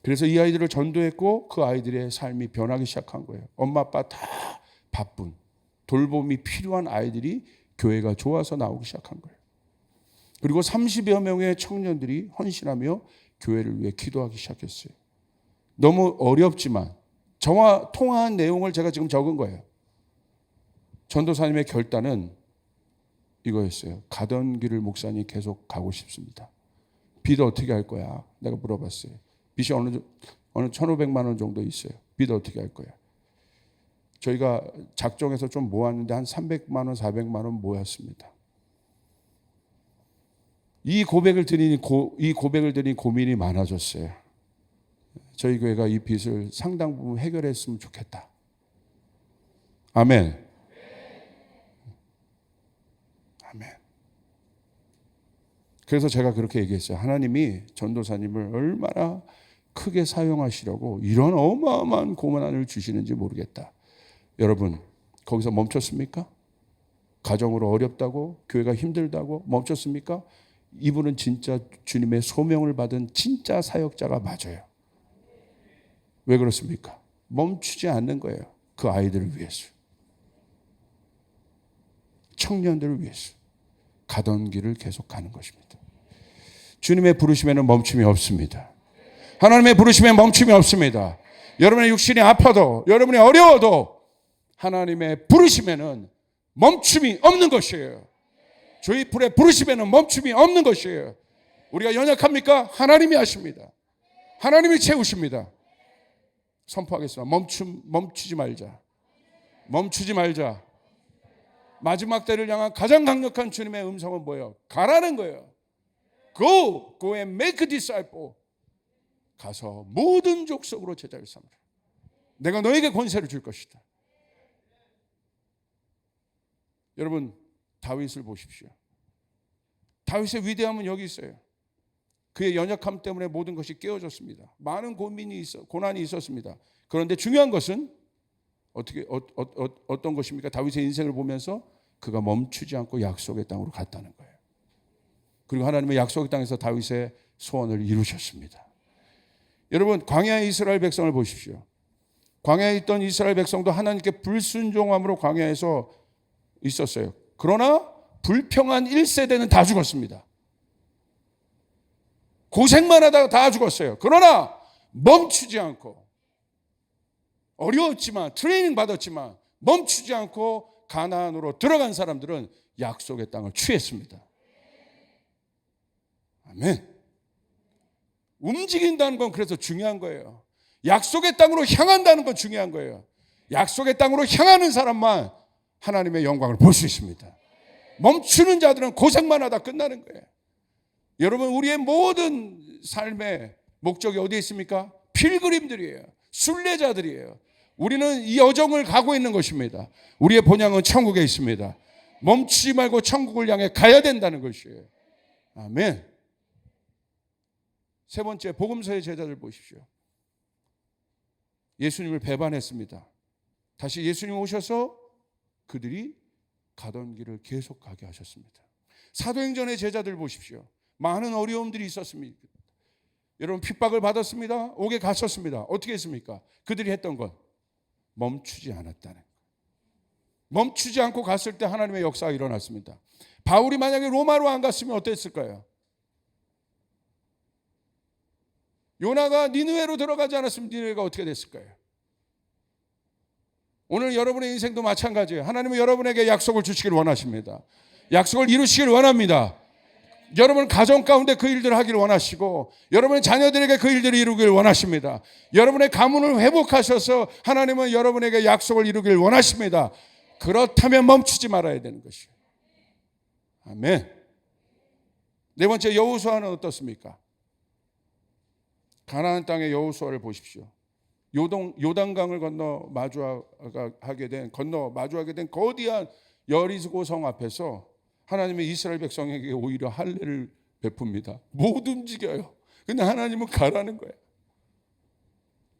그래서 이 아이들을 전도했고 그 아이들의 삶이 변하기 시작한 거예요. 엄마 아빠 다 바쁜 돌봄이 필요한 아이들이 교회가 좋아서 나오기 시작한 거예요. 그리고 30여 명의 청년들이 헌신하며 교회를 위해 기도하기 시작했어요. 너무 어렵지만 저와 통화한 내용을 제가 지금 적은 거예요. 전도사님의 결단은 이거였어요. 가던 길을 목사님 계속 가고 싶습니다. 빚 어떻게 할 거야? 내가 물어봤어요. 빚이 어느 1,500만 원 정도 있어요. 빚 어떻게 할 거야? 저희가 작정해서 좀 모았는데 한 300만 원, 400만 원 모였습니다. 이 고백을 드리니 고민이 많아졌어요. 저희 교회가 이 빚을 상당 부분 해결했으면 좋겠다. 아멘. 아멘. 그래서 제가 그렇게 얘기했어요. 하나님이 전도사님을 얼마나 크게 사용하시려고 이런 어마어마한 고난을 주시는지 모르겠다. 여러분, 거기서 멈췄습니까? 가정으로 어렵다고, 교회가 힘들다고 멈췄습니까? 이분은 진짜 주님의 소명을 받은 진짜 사역자가 맞아요. 왜 그렇습니까? 멈추지 않는 거예요. 그 아이들을 위해서. 청년들을 위해서. 가던 길을 계속 가는 것입니다. 주님의 부르심에는 멈춤이 없습니다. 하나님의 부르심에 멈춤이 없습니다. 여러분의 육신이 아파도, 여러분이 어려워도 하나님의 부르심에는 멈춤이 없는 것이에요. 조이풀의 부르심에는 멈춤이 없는 것이에요. 우리가 연약합니까? 하나님이 하십니다. 하나님이 채우십니다. 선포하겠습니다. 멈추지 말자. 멈추지 말자. 마지막 때를 향한 가장 강력한 주님의 음성은 뭐예요? 가라는 거예요. Go and make a disciple. 가서 모든 족속으로 제자를 삼으라. 내가 너에게 권세를 줄 것이다. 여러분, 다윗을 보십시오. 다윗의 위대함은 여기 있어요. 그의 연약함 때문에 모든 것이 깨어졌습니다. 많은 고난이 있었습니다. 그런데 중요한 것은 어떤 것입니까? 다윗의 인생을 보면서 그가 멈추지 않고 약속의 땅으로 갔다는 거예요. 그리고 하나님의 약속의 땅에서 다윗의 소원을 이루셨습니다. 여러분, 광야의 이스라엘 백성을 보십시오. 광야에 있던 이스라엘 백성도 하나님께 불순종함으로 광야에서 있었어요. 그러나 불평한 1세대는 다 죽었습니다. 고생만 하다가 다 죽었어요. 그러나 멈추지 않고, 어려웠지만 트레이닝 받았지만 멈추지 않고 가나안으로 들어간 사람들은 약속의 땅을 취했습니다. 아멘. 움직인다는 건 그래서 중요한 거예요. 약속의 땅으로 향한다는 건 중요한 거예요. 약속의 땅으로 향하는 사람만 하나님의 영광을 볼 수 있습니다. 멈추는 자들은 고생만 하다 끝나는 거예요. 여러분, 우리의 모든 삶의 목적이 어디에 있습니까? 필그림들이에요. 순례자들이에요. 우리는 이 여정을 가고 있는 것입니다. 우리의 본향은 천국에 있습니다. 멈추지 말고 천국을 향해 가야 된다는 것이에요. 아멘. 세 번째, 복음서의 제자들 보십시오. 예수님을 배반했습니다. 다시 예수님 오셔서 그들이 가던 길을 계속 가게 하셨습니다. 사도행전의 제자들 보십시오. 많은 어려움들이 있었습니다. 여러분, 핍박을 받았습니다. 옥에 갇혔습니다. 어떻게 했습니까? 그들이 했던 것, 멈추지 않았다는 것. 멈추지 않고 갔을 때 하나님의 역사가 일어났습니다. 바울이 만약에 로마로 안 갔으면 어땠을까요? 요나가 니느웨로 들어가지 않았으면 니느웨가 어떻게 됐을까요? 오늘 여러분의 인생도 마찬가지예요. 하나님은 여러분에게 약속을 주시길 원하십니다. 약속을 이루시길 원합니다. 여러분 가정 가운데 그 일들을 하기를 원하시고, 여러분의 자녀들에게 그 일들을 이루길 원하십니다. 여러분의 가문을 회복하셔서 하나님은 여러분에게 약속을 이루길 원하십니다. 그렇다면 멈추지 말아야 되는 것이에요. 아멘. 네 번째, 여호수아는 어떻습니까? 가나안 땅의 여호수아를 보십시오. 요단강을 마주하게 된 거대한 여리고 성 앞에서 하나님의 이스라엘 백성에게 오히려 할례를 베풉니다. 못 움직여요. 근데 하나님은 가라는 거예요.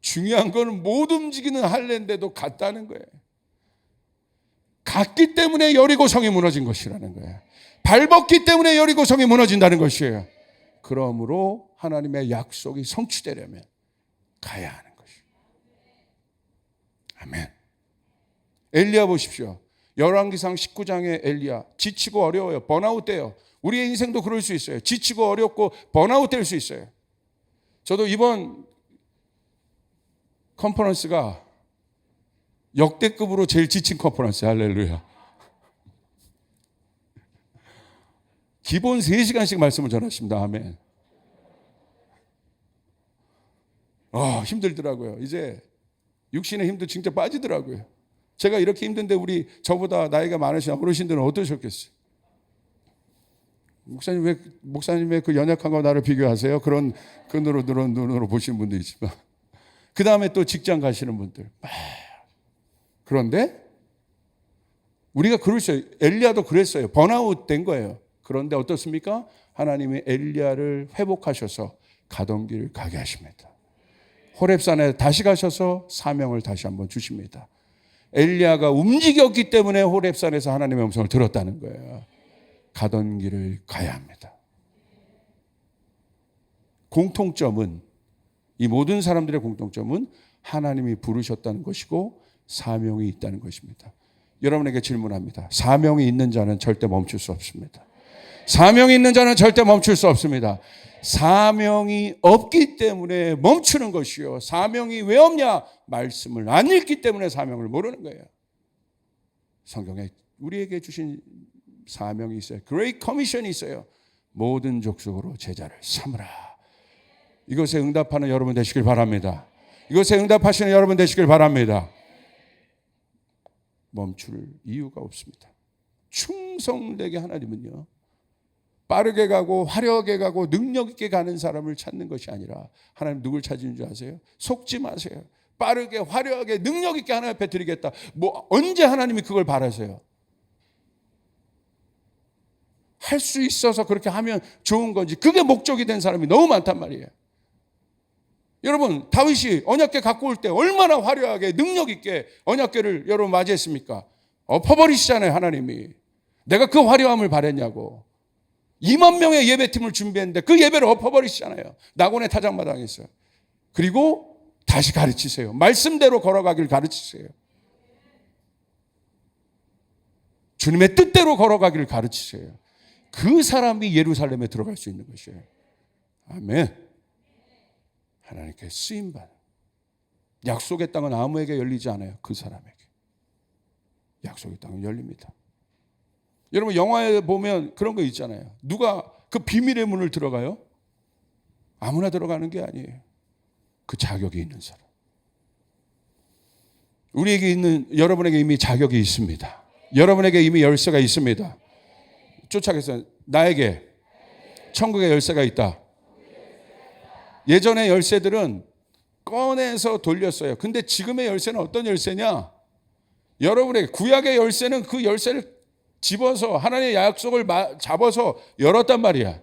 중요한 건 못 움직이는 할례인데도 갔다는 거예요. 갔기 때문에 여리고 성이 무너진 것이라는 거예요. 밟았기 때문에 여리고 성이 무너진다는 것이에요. 그러므로 하나님의 약속이 성취되려면 가야 하는 것이에요. 아멘. 엘리야 보십시오. 열왕기상 19장의 엘리야, 지치고 어려워요. 번아웃 돼요. 우리의 인생도 그럴 수 있어요. 지치고 어렵고 번아웃 될 수 있어요. 저도 이번 컨퍼런스가 역대급으로 제일 지친 컨퍼런스. 할렐루야. 기본 3시간씩 말씀을 전하십니다. 아멘. 힘들더라고요. 이제 육신의 힘도 진짜 빠지더라고요. 제가 이렇게 힘든데 우리 저보다 나이가 많으신 어르신들은 어떠셨겠어요? 목사님 왜 그 연약한 거 나를 비교하세요? 그런 눈으로 보시는 분도 있지만, 그 다음에 또 직장 가시는 분들. 그런데 우리가 그랬어요. 엘리야도 그랬어요. 번아웃 된 거예요. 그런데 어떻습니까? 하나님이 엘리야를 회복하셔서 가던 길을 가게 하십니다. 호렙산에 다시 가셔서 사명을 다시 한번 주십니다. 엘리야가 움직였기 때문에 호렙산에서 하나님의 음성을 들었다는 거예요. 가던 길을 가야 합니다. 공통점은, 이 모든 사람들의 공통점은 하나님이 부르셨다는 것이고 사명이 있다는 것입니다. 여러분에게 질문합니다. 사명이 있는 자는 절대 멈출 수 없습니다. 사명이 있는 자는 절대 멈출 수 없습니다. 사명이 없기 때문에 멈추는 것이요, 사명이 왜 없냐? 말씀을 안 읽기 때문에 사명을 모르는 거예요. 성경에 우리에게 주신 사명이 있어요. Great Commission이 있어요. 모든 족속으로 제자를 삼으라. 이것에 응답하는 여러분 되시길 바랍니다. 이것에 응답하시는 여러분 되시길 바랍니다. 멈출 이유가 없습니다. 충성되게 하나님은요, 빠르게 가고 화려하게 가고 능력 있게 가는 사람을 찾는 것이 아니라, 하나님 누굴 찾는 줄 아세요? 속지 마세요. 빠르게 화려하게 능력 있게 하나님 앞에 드리겠다. 언제 하나님이 그걸 바라세요? 할 수 있어서 그렇게 하면 좋은 건지, 그게 목적이 된 사람이 너무 많단 말이에요. 여러분, 다윗이 언약궤 갖고 올 때 얼마나 화려하게 능력 있게 언약궤를 여러분 맞이했습니까? 엎어버리시잖아요, 하나님이. 내가 그 화려함을 바랬냐고. 2만 명의 예배팀을 준비했는데 그 예배를 엎어버리시잖아요. 낙원의 타작마당에서. 그리고 다시 가르치세요. 말씀대로 걸어가길 가르치세요. 주님의 뜻대로 걸어가기를 가르치세요. 그 사람이 예루살렘에 들어갈 수 있는 것이에요. 아멘. 하나님께 쓰임받은, 약속의 땅은 아무에게 열리지 않아요. 그 사람에게. 약속의 땅은 열립니다. 여러분, 영화에 보면 그런 거 있잖아요. 누가 그 비밀의 문을 들어가요? 아무나 들어가는 게 아니에요. 그 자격이 있는 사람. 우리에게 있는, 여러분에게 이미 자격이 있습니다. 여러분에게 이미 열쇠가 있습니다. 쫓아가서 나에게 천국의 열쇠가 있다. 예전의 열쇠들은 꺼내서 돌렸어요. 근데 지금의 열쇠는 어떤 열쇠냐? 여러분의 구약의 열쇠는 그 열쇠를 집어서 하나님의 약속을 잡아서 열었단 말이야.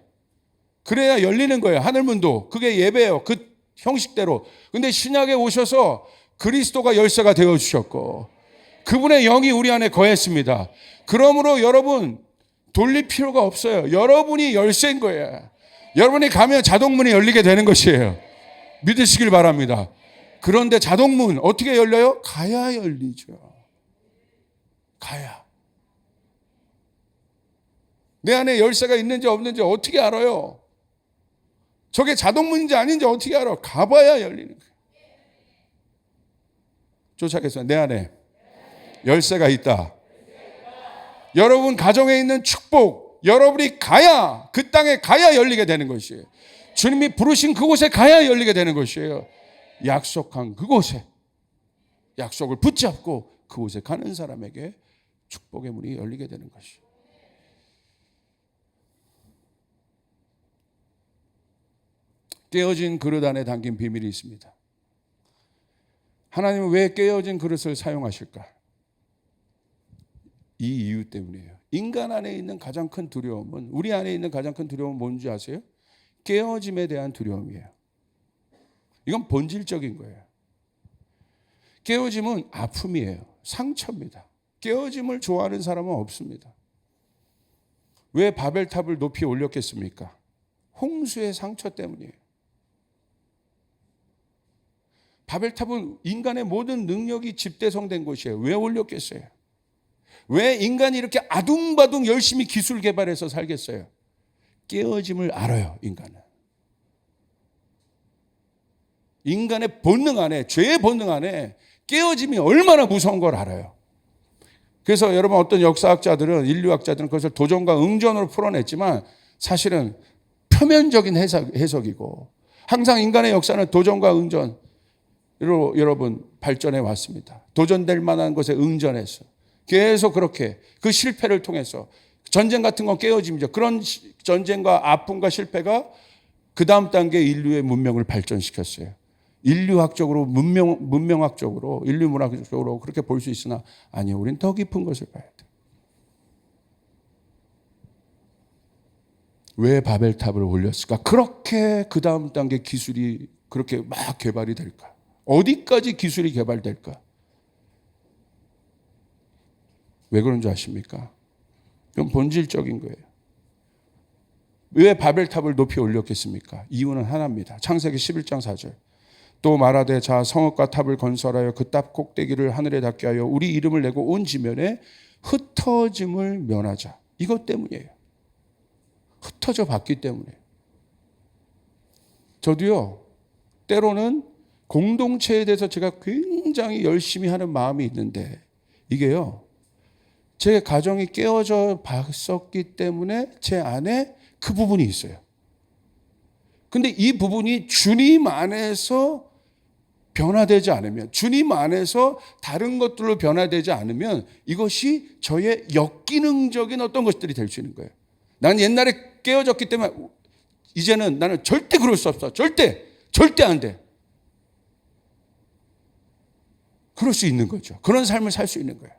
그래야 열리는 거예요. 하늘문도. 그게 예배예요. 그 형식대로. 근데 신약에 오셔서 그리스도가 열쇠가 되어주셨고 그분의 영이 우리 안에 거했습니다. 그러므로 여러분 돌릴 필요가 없어요. 여러분이 열쇠인 거예요. 여러분이 가면 자동문이 열리게 되는 것이에요. 믿으시길 바랍니다. 그런데 자동문 어떻게 열려요? 가야 열리죠. 가야. 내 안에 열쇠가 있는지 없는지 어떻게 알아요? 저게 자동문인지 아닌지 어떻게 알아? 가봐야 열리는 거예요. 쫓아겠어요. 내 안에 열쇠가 있다. 여러분 가정에 있는 축복, 여러분이 가야, 그 땅에 가야 열리게 되는 것이에요. 주님이 부르신 그곳에 가야 열리게 되는 것이에요. 약속한 그곳에, 약속을 붙잡고 그곳에 가는 사람에게 축복의 문이 열리게 되는 것이에요. 깨어진 그릇 안에 담긴 비밀이 있습니다. 하나님은 왜 깨어진 그릇을 사용하실까? 이 이유 때문이에요. 인간 안에 있는 가장 큰 두려움은, 우리 안에 있는 가장 큰 두려움은 뭔지 아세요? 깨어짐에 대한 두려움이에요. 이건 본질적인 거예요. 깨어짐은 아픔이에요. 상처입니다. 깨어짐을 좋아하는 사람은 없습니다. 왜 바벨탑을 높이 올렸겠습니까? 홍수의 상처 때문이에요. 바벨탑은 인간의 모든 능력이 집대성된 곳이에요. 왜 올렸겠어요? 왜 인간이 이렇게 아둥바둥 열심히 기술 개발해서 살겠어요? 깨어짐을 알아요, 인간은. 인간의 본능 안에, 죄의 본능 안에 깨어짐이 얼마나 무서운 걸 알아요. 그래서 여러분 어떤 역사학자들은, 인류학자들은 그것을 도전과 응전으로 풀어냈지만 사실은 표면적인 해석이고, 항상 인간의 역사는 도전과 응전으로 여러분 발전해 왔습니다. 도전될 만한 것에 응전해서 계속 그렇게 그 실패를 통해서, 전쟁 같은 건 깨어짐이죠. 그런 전쟁과 아픔과 실패가 그 다음 단계 인류의 문명을 발전시켰어요. 인류학적으로, 문명학적으로, 인류 문학적으로 그렇게 볼 수 있으나 아니요, 우린 더 깊은 것을 봐야 돼요. 왜 바벨탑을 올렸을까? 그렇게 그 다음 단계 기술이 그렇게 막 개발이 될까? 어디까지 기술이 개발될까? 왜 그런 줄 아십니까? 그건 본질적인 거예요. 왜 바벨탑을 높이 올렸겠습니까? 이유는 하나입니다. 창세기 11장 4절. 또 말하되 자 성읍과 탑을 건설하여 그 탑 꼭대기를 하늘에 닿게 하여 우리 이름을 내고 온 지면에 흩어짐을 면하자. 이것 때문이에요. 흩어져 봤기 때문에. 저도요, 때로는 공동체에 대해서 제가 굉장히 열심히 하는 마음이 있는데 이게요, 제 가정이 깨어져 봤었기 때문에 제 안에 그 부분이 있어요. 근데 이 부분이 주님 안에서 변화되지 않으면, 주님 안에서 다른 것들로 변화되지 않으면 이것이 저의 역기능적인 어떤 것들이 될 수 있는 거예요. 난 옛날에 깨어졌기 때문에 이제는 나는 절대 그럴 수 없어. 절대 안 돼. 그럴 수 있는 거죠. 그런 삶을 살 수 있는 거예요.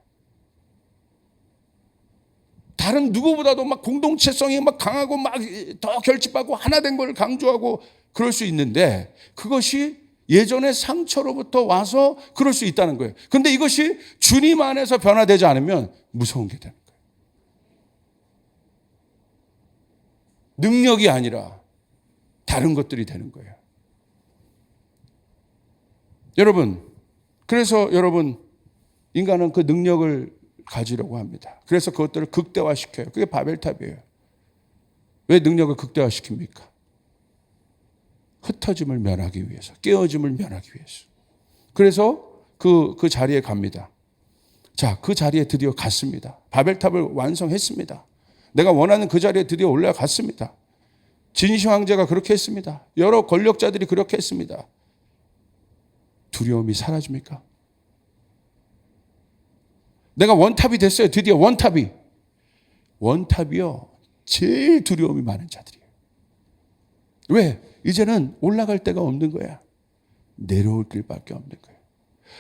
다른 누구보다도 막 공동체성이 막 강하고 막 더 결집하고 하나 된 걸 강조하고 그럴 수 있는데 그것이 예전의 상처로부터 와서 그럴 수 있다는 거예요. 근데 이것이 주님 안에서 변화되지 않으면 무서운 게 되는 거예요. 능력이 아니라 다른 것들이 되는 거예요. 여러분, 그래서 여러분, 인간은 그 능력을 가지려고 합니다. 그래서 그것들을 극대화시켜요. 그게 바벨탑이에요. 왜 능력을 극대화시킵니까? 흩어짐을 면하기 위해서, 깨어짐을 면하기 위해서. 그래서 그 자리에 갑니다. 자, 그 자리에 드디어 갔습니다. 바벨탑을 완성했습니다. 내가 원하는 그 자리에 드디어 올라갔습니다. 진시 황제가 그렇게 했습니다. 여러 권력자들이 그렇게 했습니다. 두려움이 사라집니까? 내가 원탑이 됐어요. 드디어 원탑이. 원탑이요, 제일 두려움이 많은 자들이에요. 왜? 이제는 올라갈 데가 없는 거야. 내려올 길밖에 없는 거예요.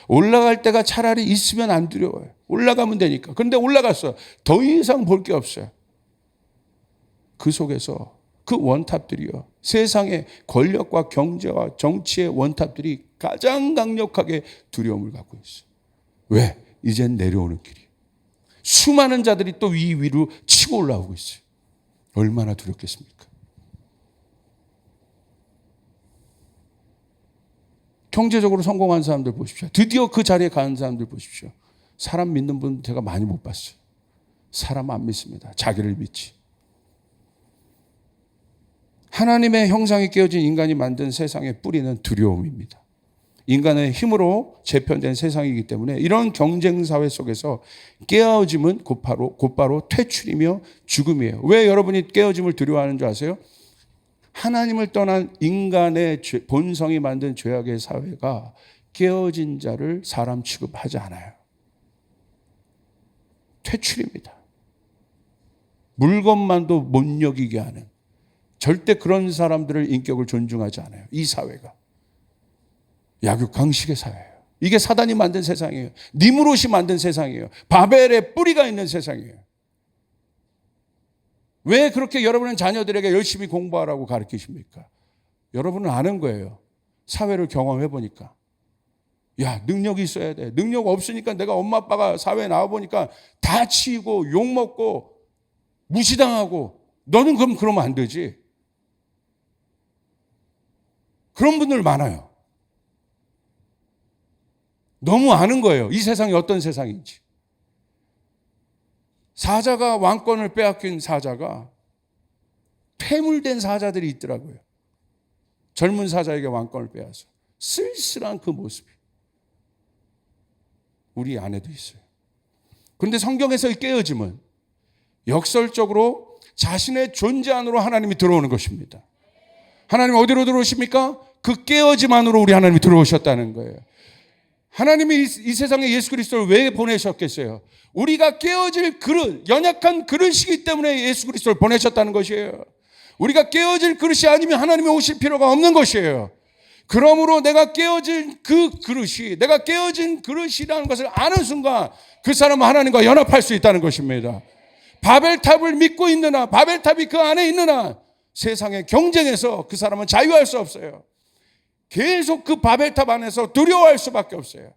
올라갈 데가 차라리 있으면 안 두려워요. 올라가면 되니까. 그런데 올라갔어. 더 이상 볼 게 없어요. 그 속에서 그 원탑들이요, 세상의 권력과 경제와 정치의 원탑들이 가장 강력하게 두려움을 갖고 있어요. 왜? 이젠 내려오는 길이. 수많은 자들이 또 위로 치고 올라오고 있어요. 얼마나 두렵겠습니까? 경제적으로 성공한 사람들 보십시오. 드디어 그 자리에 가는 사람들 보십시오. 사람 믿는 분 제가 많이 못 봤어요. 사람 안 믿습니다. 자기를 믿지. 하나님의 형상이 깨어진 인간이 만든 세상의 뿌리는 두려움입니다. 인간의 힘으로 재편된 세상이기 때문에 이런 경쟁 사회 속에서 깨어짐은 곧바로 퇴출이며 죽음이에요. 왜 여러분이 깨어짐을 두려워하는 줄 아세요? 하나님을 떠난 인간의 본성이 만든 죄악의 사회가 깨어진 자를 사람 취급하지 않아요. 퇴출입니다. 물건만도 못 여기게 하는, 절대 그런 사람들의 인격을 존중하지 않아요. 이 사회가. 약육강식의 사회예요. 이게 사단이 만든 세상이에요. 니무롯이 만든 세상이에요. 바벨의 뿌리가 있는 세상이에요. 왜 그렇게 여러분은 자녀들에게 열심히 공부하라고 가르치십니까? 여러분은 아는 거예요. 사회를 경험해 보니까. 야, 능력이 있어야 돼. 능력 없으니까 내가 엄마 아빠가 사회에 나와보니까 다 치이고 욕먹고 무시당하고 너는 그러면 안 되지. 그런 분들 많아요. 너무 아는 거예요. 이 세상이 어떤 세상인지. 사자가 왕권을 빼앗긴 사자가 폐물된 사자들이 있더라고요. 젊은 사자에게 왕권을 빼앗아. 쓸쓸한 그 모습이 우리 안에도 있어요. 그런데 성경에서의 깨어짐은 역설적으로 자신의 존재 안으로 하나님이 들어오는 것입니다. 하나님 어디로 들어오십니까? 그 깨어짐 안으로 우리 하나님이 들어오셨다는 거예요. 하나님이 이 세상에 예수 그리스도를 왜 보내셨겠어요? 우리가 깨어질 그릇, 연약한 그릇이기 때문에 예수 그리스도를 보내셨다는 것이에요. 우리가 깨어질 그릇이 아니면 하나님이 오실 필요가 없는 것이에요. 그러므로 내가 깨어진 그 그릇이, 내가 깨어진 그릇이라는 것을 아는 순간 그 사람은 하나님과 연합할 수 있다는 것입니다. 바벨탑을 믿고 있는 한, 바벨탑이 그 안에 있는 한 세상의 경쟁에서 그 사람은 자유할 수 없어요. 계속 그 바벨탑 안에서 두려워할 수밖에 없어요.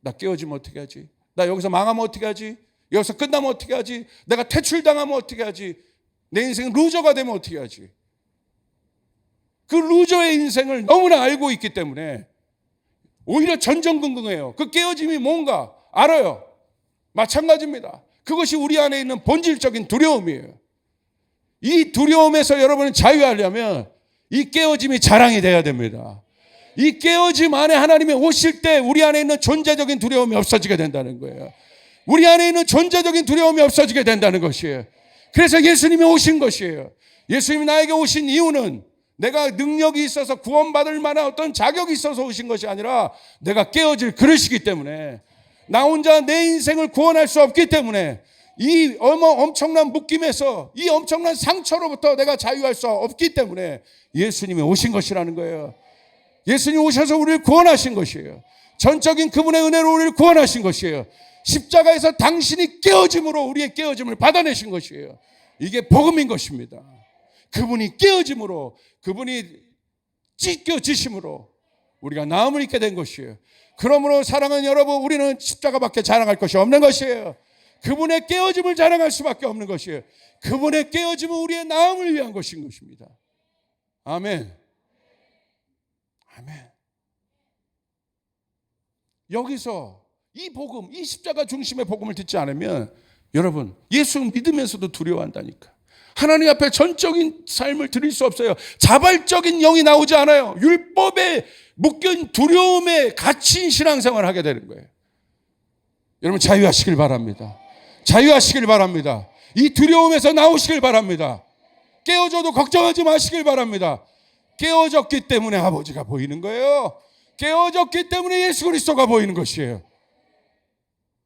나 깨어지면 어떻게 하지? 나 여기서 망하면 어떻게 하지? 여기서 끝나면 어떻게 하지? 내가 퇴출당하면 어떻게 하지? 내 인생 루저가 되면 어떻게 하지? 그 루저의 인생을 너무나 알고 있기 때문에 오히려 전전긍긍해요. 그 깨어짐이 뭔가 알아요. 마찬가지입니다. 그것이 우리 안에 있는 본질적인 두려움이에요. 이 두려움에서 여러분은 자유하려면 이 깨어짐이 자랑이 돼야 됩니다. 이 깨어짐 안에 하나님이 오실 때 우리 안에 있는 존재적인 두려움이 없어지게 된다는 거예요. 우리 안에 있는 존재적인 두려움이 없어지게 된다는 것이에요. 그래서 예수님이 오신 것이에요. 예수님이 나에게 오신 이유는 내가 능력이 있어서 구원받을 만한 어떤 자격이 있어서 오신 것이 아니라 내가 깨어질 그릇이기 때문에, 나 혼자 내 인생을 구원할 수 없기 때문에, 이 엄청난 묶임에서, 이 엄청난 상처로부터 내가 자유할 수 없기 때문에 예수님이 오신 것이라는 거예요. 예수님이 오셔서 우리를 구원하신 것이에요. 전적인 그분의 은혜로 우리를 구원하신 것이에요. 십자가에서 당신이 깨어짐으로 우리의 깨어짐을 받아내신 것이에요. 이게 복음인 것입니다. 그분이 깨어짐으로, 그분이 찢겨지심으로 우리가 나음을 입게 된 것이에요. 그러므로 사랑하는 여러분, 우리는 십자가밖에 자랑할 것이 없는 것이에요. 그분의 깨어짐을 자랑할 수밖에 없는 것이에요. 그분의 깨어짐은 우리의 나음을 위한 것인 것입니다. 아멘. 아멘. 여기서 이 복음, 이 십자가 중심의 복음을 듣지 않으면 여러분, 예수 믿으면서도 두려워한다니까. 하나님 앞에 전적인 삶을 드릴 수 없어요. 자발적인 영이 나오지 않아요. 율법에 묶인 두려움에 갇힌 신앙생활을 하게 되는 거예요. 여러분, 자유하시길 바랍니다. 자유하시길 바랍니다. 이 두려움에서 나오시길 바랍니다. 깨어져도 걱정하지 마시길 바랍니다. 깨어졌기 때문에 아버지가 보이는 거예요. 깨어졌기 때문에 예수 그리스도가 보이는 것이에요.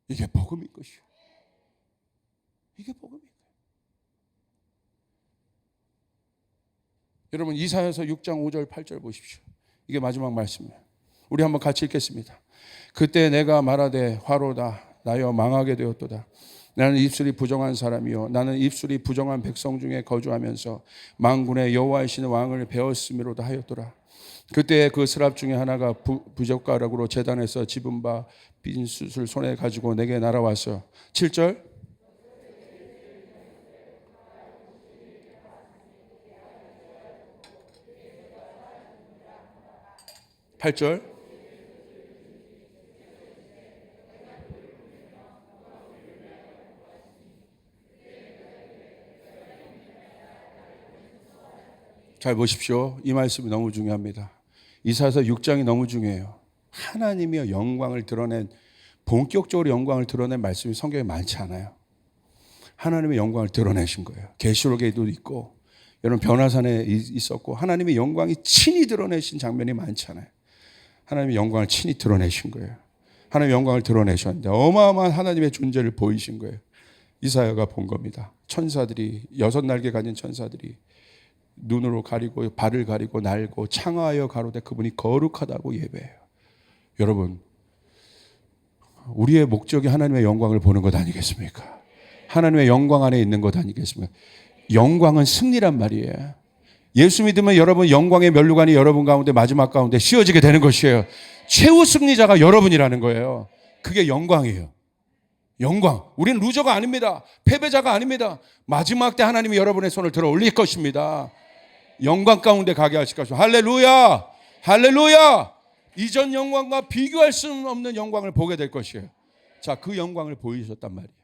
이게 복음인 것이에요. 이게 복음이에요. 여러분, 이사야서 6장 5절 8절 보십시오. 이게 마지막 말씀이에요. 우리 한번 같이 읽겠습니다. 그때 내가 말하되 화로다 나여 망하게 되었도다. 나는 입술이 부정한 사람이요 나는 입술이 부정한 백성 중에 거주하면서 만군의 여호와이신 왕을 배웠음이로다 하였더라. 그때 그 스랍 중에 하나가 부젓가락으로 제단에서 집은 바 빈 숯을 손에 가지고 내게 날아와서 7절 8절 잘 보십시오. 이 말씀이 너무 중요합니다. 이사야서 6장이 너무 중요해요. 하나님의 영광을 드러낸, 본격적으로 영광을 드러낸 말씀이 성경에 많지 않아요. 하나님의 영광을 드러내신 거예요. 계시록에도 있고, 여러분 변화산에 있었고, 하나님의 영광이 친히 드러내신 장면이 많지 않아요. 하나님의 영광을 친히 드러내신 거예요. 하나님의 영광을 드러내셨는데 어마어마한 하나님의 존재를 보이신 거예요. 이사야가 본 겁니다. 천사들이, 6날개 가진 천사들이 눈으로 가리고 발을 가리고 날고 창하여 가로되 그분이 거룩하다고 예배해요. 여러분, 우리의 목적이 하나님의 영광을 보는 것 아니겠습니까? 하나님의 영광 안에 있는 것 아니겠습니까? 영광은 승리란 말이에요. 예수 믿으면 여러분 영광의 면류관이 여러분 가운데 마지막 가운데 씌워지게 되는 것이에요. 최후 승리자가 여러분이라는 거예요. 그게 영광이에요. 영광. 우리는 루저가 아닙니다. 패배자가 아닙니다. 마지막 때 하나님이 여러분의 손을 들어 올릴 것입니다. 영광 가운데 가게 하실 것입니다. 할렐루야! 할렐루야! 이전 영광과 비교할 수 없는 영광을 보게 될 것이에요. 자, 그 영광을 보이셨단 말이에요.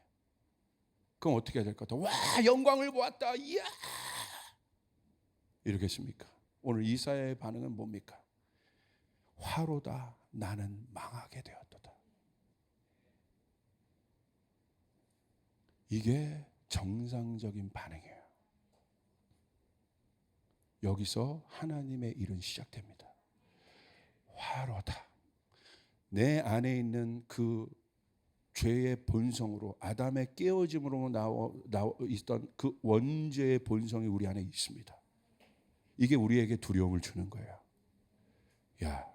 그럼 어떻게 해야 될 것 같아요? 와, 영광을 보았다. 이야! 이러겠습니까? 오늘 이사야의 반응은 뭡니까? 화로다 나는 망하게 되었도다. 이게 정상적인 반응이에요. 여기서 하나님의 일은 시작됩니다. 화로다. 내 안에 있는 그 죄의 본성으로, 아담의 깨어짐으로 나와 있던 그 원죄의 본성이 우리 안에 있습니다. 이게 우리에게 두려움을 주는 거예요. 야,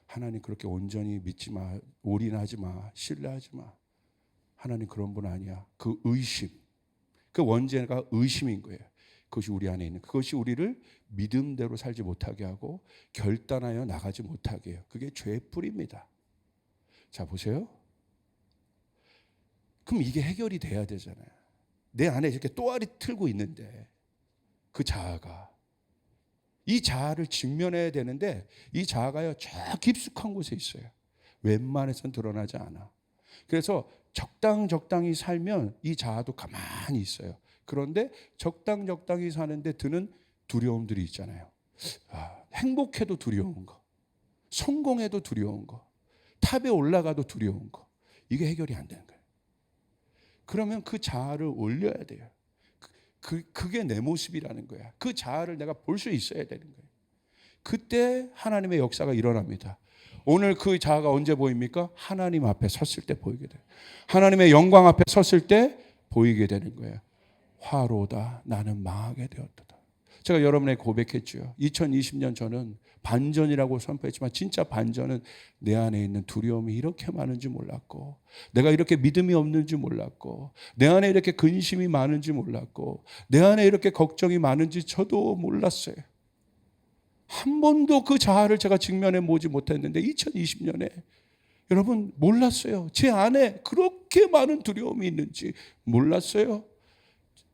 하나님 그렇게 온전히 믿지 마, 올인하지 마, 신뢰하지 마. 하나님 그런 분 아니야. 그 의심, 그 원죄가 의심인 거예요. 그것이 우리 안에 있는, 그것이 우리를 믿음대로 살지 못하게 하고 결단하여 나가지 못하게 해요. 그게 죄의 뿌리입니다. 자, 보세요. 그럼 이게 해결이 돼야 되잖아요. 내 안에 이렇게 또아리 틀고 있는데 그 자아가, 이 자아를 직면해야 되는데 이 자아가요 저 깊숙한 곳에 있어요. 웬만해선 드러나지 않아. 그래서 적당히 살면 이 자아도 가만히 있어요. 그런데 적당히 사는데 드는 두려움들이 있잖아요. 행복해도 두려운 거, 성공해도 두려운 거, 탑에 올라가도 두려운 거, 이게 해결이 안 되는 거예요. 그러면 그 자아를 올려야 돼요. 그게 내 모습이라는 거야. 그 자아를 내가 볼 수 있어야 되는 거예요. 그때 하나님의 역사가 일어납니다. 오늘 그 자아가 언제 보입니까? 하나님 앞에 섰을 때 보이게 돼요. 하나님의 영광 앞에 섰을 때 보이게 되는 거예요. 화로다 나는 망하게 되었다. 제가 여러분에게 고백했죠. 2020년 저는 반전이라고 선포했지만 진짜 반전은 내 안에 있는 두려움이 이렇게 많은지 몰랐고, 내가 이렇게 믿음이 없는지 몰랐고, 내 안에 이렇게 근심이 많은지 몰랐고, 내 안에 이렇게 걱정이 많은지 저도 몰랐어요. 한 번도 그 자아를 제가 직면해 보지 못했는데 2020년에 여러분 몰랐어요. 제 안에 그렇게 많은 두려움이 있는지 몰랐어요.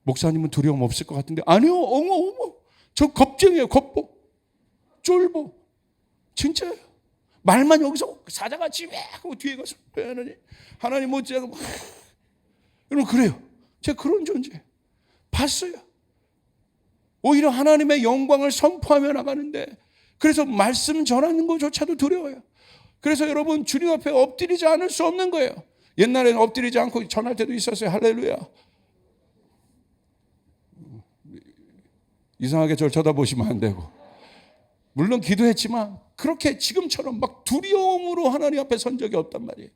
목사님은 두려움 없을 것 같은데 아니요. 어머 저 겁쟁이에요. 겁보 쫄보 진짜예요. 말만 여기서 사자같이 하고 뒤에 가서 하나님 뭐 제가 여러분 그래요. 제가 그런 존재 봤어요. 오히려 하나님의 영광을 선포하며 나가는데, 그래서 말씀 전하는 것조차도 두려워요. 그래서 여러분 주님 앞에 엎드리지 않을 수 없는 거예요. 옛날에는 엎드리지 않고 전할 때도 있었어요. 할렐루야. 이상하게 저를 쳐다보시면 안 되고, 물론 기도했지만 그렇게 지금처럼 막 두려움으로 하나님 앞에 선 적이 없단 말이에요.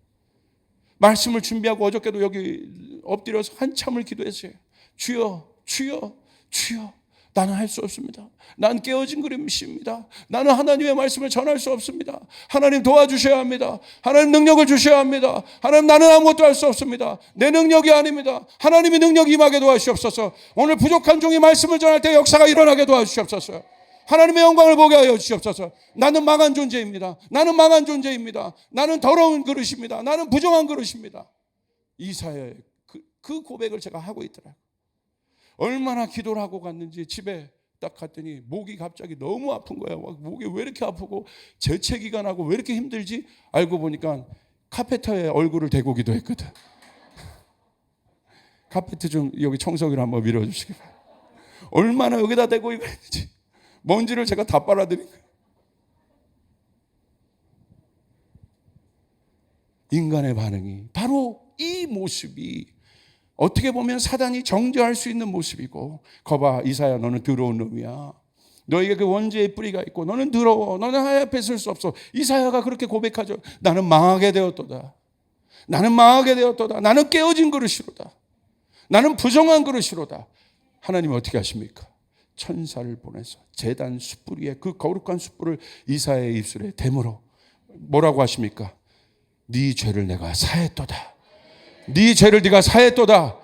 말씀을 준비하고 어저께도 여기 엎드려서 한참을 기도했어요. 주여 주여 주여, 나는 할 수 없습니다. 난 깨어진 그림입니다. 나는 하나님의 말씀을 전할 수 없습니다. 하나님 도와주셔야 합니다. 하나님 능력을 주셔야 합니다. 하나님 나는 아무것도 할 수 없습니다. 내 능력이 아닙니다. 하나님의 능력이 임하게 도와주시옵소서. 오늘 부족한 종이 말씀을 전할 때 역사가 일어나게 도와주시옵소서. 하나님의 영광을 보게 하여 주시옵소서. 나는 망한 존재입니다. 나는 망한 존재입니다. 나는 더러운 그릇입니다. 나는 부정한 그릇입니다. 이사야의 그 고백을 제가 하고 있더라고요. 얼마나 기도를 하고 갔는지 집에 딱 갔더니 목이 갑자기 너무 아픈 거야. 목이 왜 이렇게 아프고 재채기가 나고 왜 이렇게 힘들지? 알고 보니까 카페터에 얼굴을 대고 기도했거든. 카페트 좀 여기 청소기를 한번 밀어주시기 바랍니다. 얼마나 여기다 대고 이거 했는지 먼지를 제가 다 빨아들인 거예요. 인간의 반응이 바로 이 모습이 어떻게 보면 사단이 정죄할 수 있는 모습이고, 거봐 이사야 너는 더러운 놈이야. 너에게 그 원죄의 뿌리가 있고 너는 더러워. 너는 하나님 앞에 설 수 없어. 이사야가 그렇게 고백하죠. 나는 망하게 되었도다. 나는 망하게 되었도다. 나는 깨어진 그릇이로다. 나는 부정한 그릇이로다. 하나님이 어떻게 하십니까? 천사를 보내서 제단 숯불 위에 그 거룩한 숯불을 이사야의 입술에 대므로 뭐라고 하십니까? 네 죄를 내가 사했도다. 네 죄를 네가 사했도다.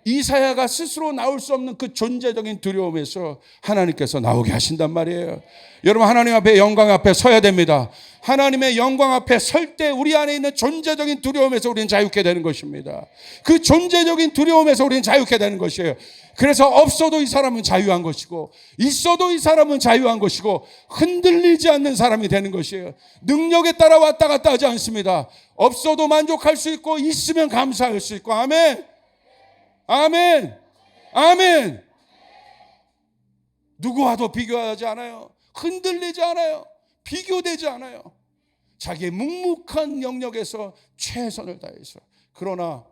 이사야가 스스로 나올 수 없는 그 존재적인 두려움에서 하나님께서 나오게 하신단 말이에요. 여러분 하나님 앞에 영광 앞에 서야 됩니다. 하나님의 영광 앞에 설 때 우리 안에 있는 존재적인 두려움에서 우리는 자유케 되는 것입니다. 그 존재적인 두려움에서 우리는 자유케 되는 것이에요. 그래서 없어도 이 사람은 자유한 것이고 있어도 이 사람은 자유한 것이고 흔들리지 않는 사람이 되는 것이에요. 능력에 따라 왔다 갔다 하지 않습니다. 없어도 만족할 수 있고 있으면 감사할 수 있고. 아멘. 아멘. 아멘. 누구와도 비교하지 않아요. 흔들리지 않아요. 비교되지 않아요. 자기의 묵묵한 영역에서 최선을 다해서. 그러나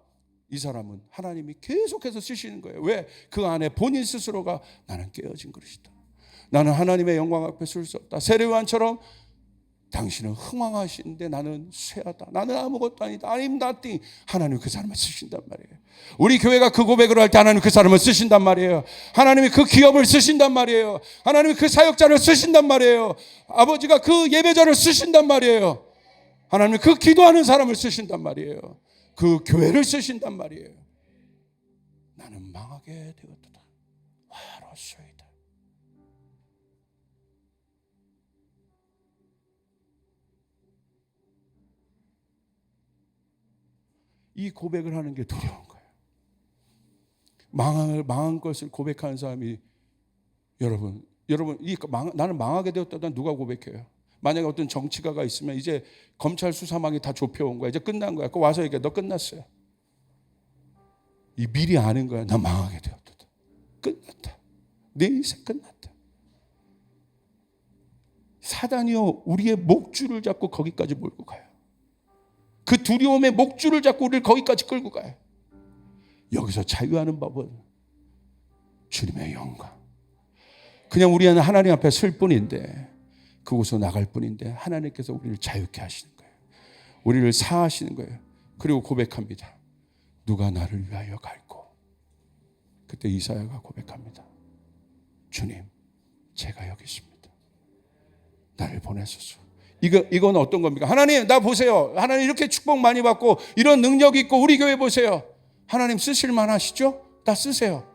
이 사람은 하나님이 계속해서 쓰시는 거예요. 왜? 그 안에 본인 스스로가 나는 깨어진 그릇이다. 나는 하나님의 영광 앞에 설 수 없다. 세례요한처럼 당신은 흥황하시는데 나는 쇠하다. 나는 아무것도 아니다. I'm nothing. 하나님이 그 사람을 쓰신단 말이에요. 우리 교회가 그 고백을 할 때 하나님이 그 사람을 쓰신단 말이에요. 하나님이 그 기업을 쓰신단 말이에요. 하나님이 그 사역자를 쓰신단 말이에요. 아버지가 그 예배자를 쓰신단 말이에요. 하나님이 그 기도하는 사람을 쓰신단 말이에요. 그 교회를 쓰신단 말이에요. 나는 망하게 되었다. 화로소이다. 이 고백을 하는 게 두려운 거예요. 망한 것을 고백하는 사람이 여러분 나는 망하게 되었다면 누가 고백해요? 만약에 어떤 정치가가 있으면 이제 검찰 수사망이 다 좁혀온 거야. 이제 끝난 거야. 그 와서 얘기해. 너 끝났어요. 이 미리 아는 거야. 나 망하게 되었다. 끝났다. 내 인생 끝났다. 사단이요, 우리의 목줄을 잡고 거기까지 몰고 가요. 그 두려움의 목줄을 잡고 우리를 거기까지 끌고 가요. 여기서 자유하는 법은 주님의 영광. 그냥 우리는 하나님 앞에 설 뿐인데, 그곳으로 나갈 뿐인데 하나님께서 우리를 자유케 하시는 거예요. 우리를 사하시는 거예요. 그리고 고백합니다. 누가 나를 위하여 갈고. 그때 이사야가 고백합니다. 주님, 제가 여기 있습니다. 나를 보내소서. 이건 어떤 겁니까? 하나님, 나 보세요. 하나님 이렇게 축복 많이 받고 이런 능력이 있고 우리 교회 보세요. 하나님 쓰실 만하시죠? 다 쓰세요.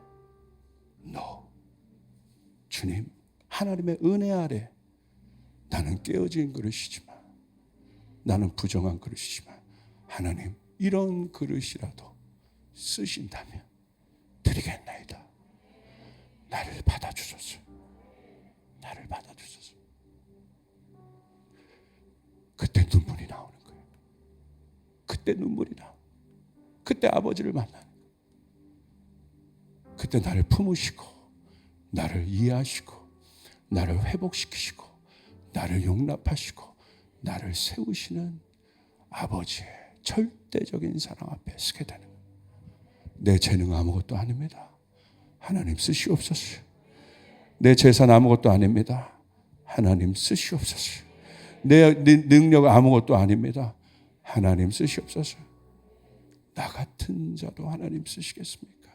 No. 주님, 하나님의 은혜 아래 나는 깨어진 그릇이지만, 나는 부정한 그릇이지만 하나님 이런 그릇이라도 쓰신다면 드리겠나이다. 나를 받아주소서. 나를 받아주소서. 그때 눈물이 나오는 거예요. 그때 눈물이 나오는 거예요. 그때 아버지를 만나는 거예요. 그때 나를 품으시고 나를 이해하시고 나를 회복시키시고 나를 용납하시고 나를 세우시는 아버지의 절대적인 사랑 앞에 서게 되는 거예요. 내 재능 아무것도 아닙니다. 하나님 쓰시옵소서. 내 재산 아무것도 아닙니다. 하나님 쓰시옵소서. 내 능력 아무것도 아닙니다. 하나님 쓰시옵소서. 나 같은 자도 하나님 쓰시겠습니까?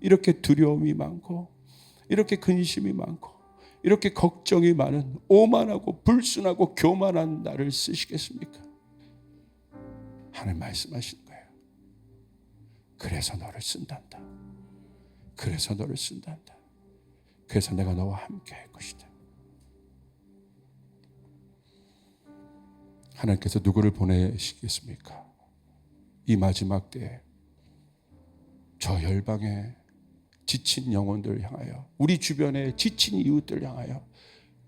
이렇게 두려움이 많고 이렇게 근심이 많고 이렇게 걱정이 많은 오만하고 불순하고 교만한 나를 쓰시겠습니까? 하나님 말씀하시는 거예요. 그래서 너를 쓴단다. 그래서 너를 쓴단다. 그래서 내가 너와 함께 할 것이다. 하나님께서 누구를 보내시겠습니까? 이 마지막 때에 저 열방에 지친 영혼들을 향하여, 우리 주변에 지친 이웃들을 향하여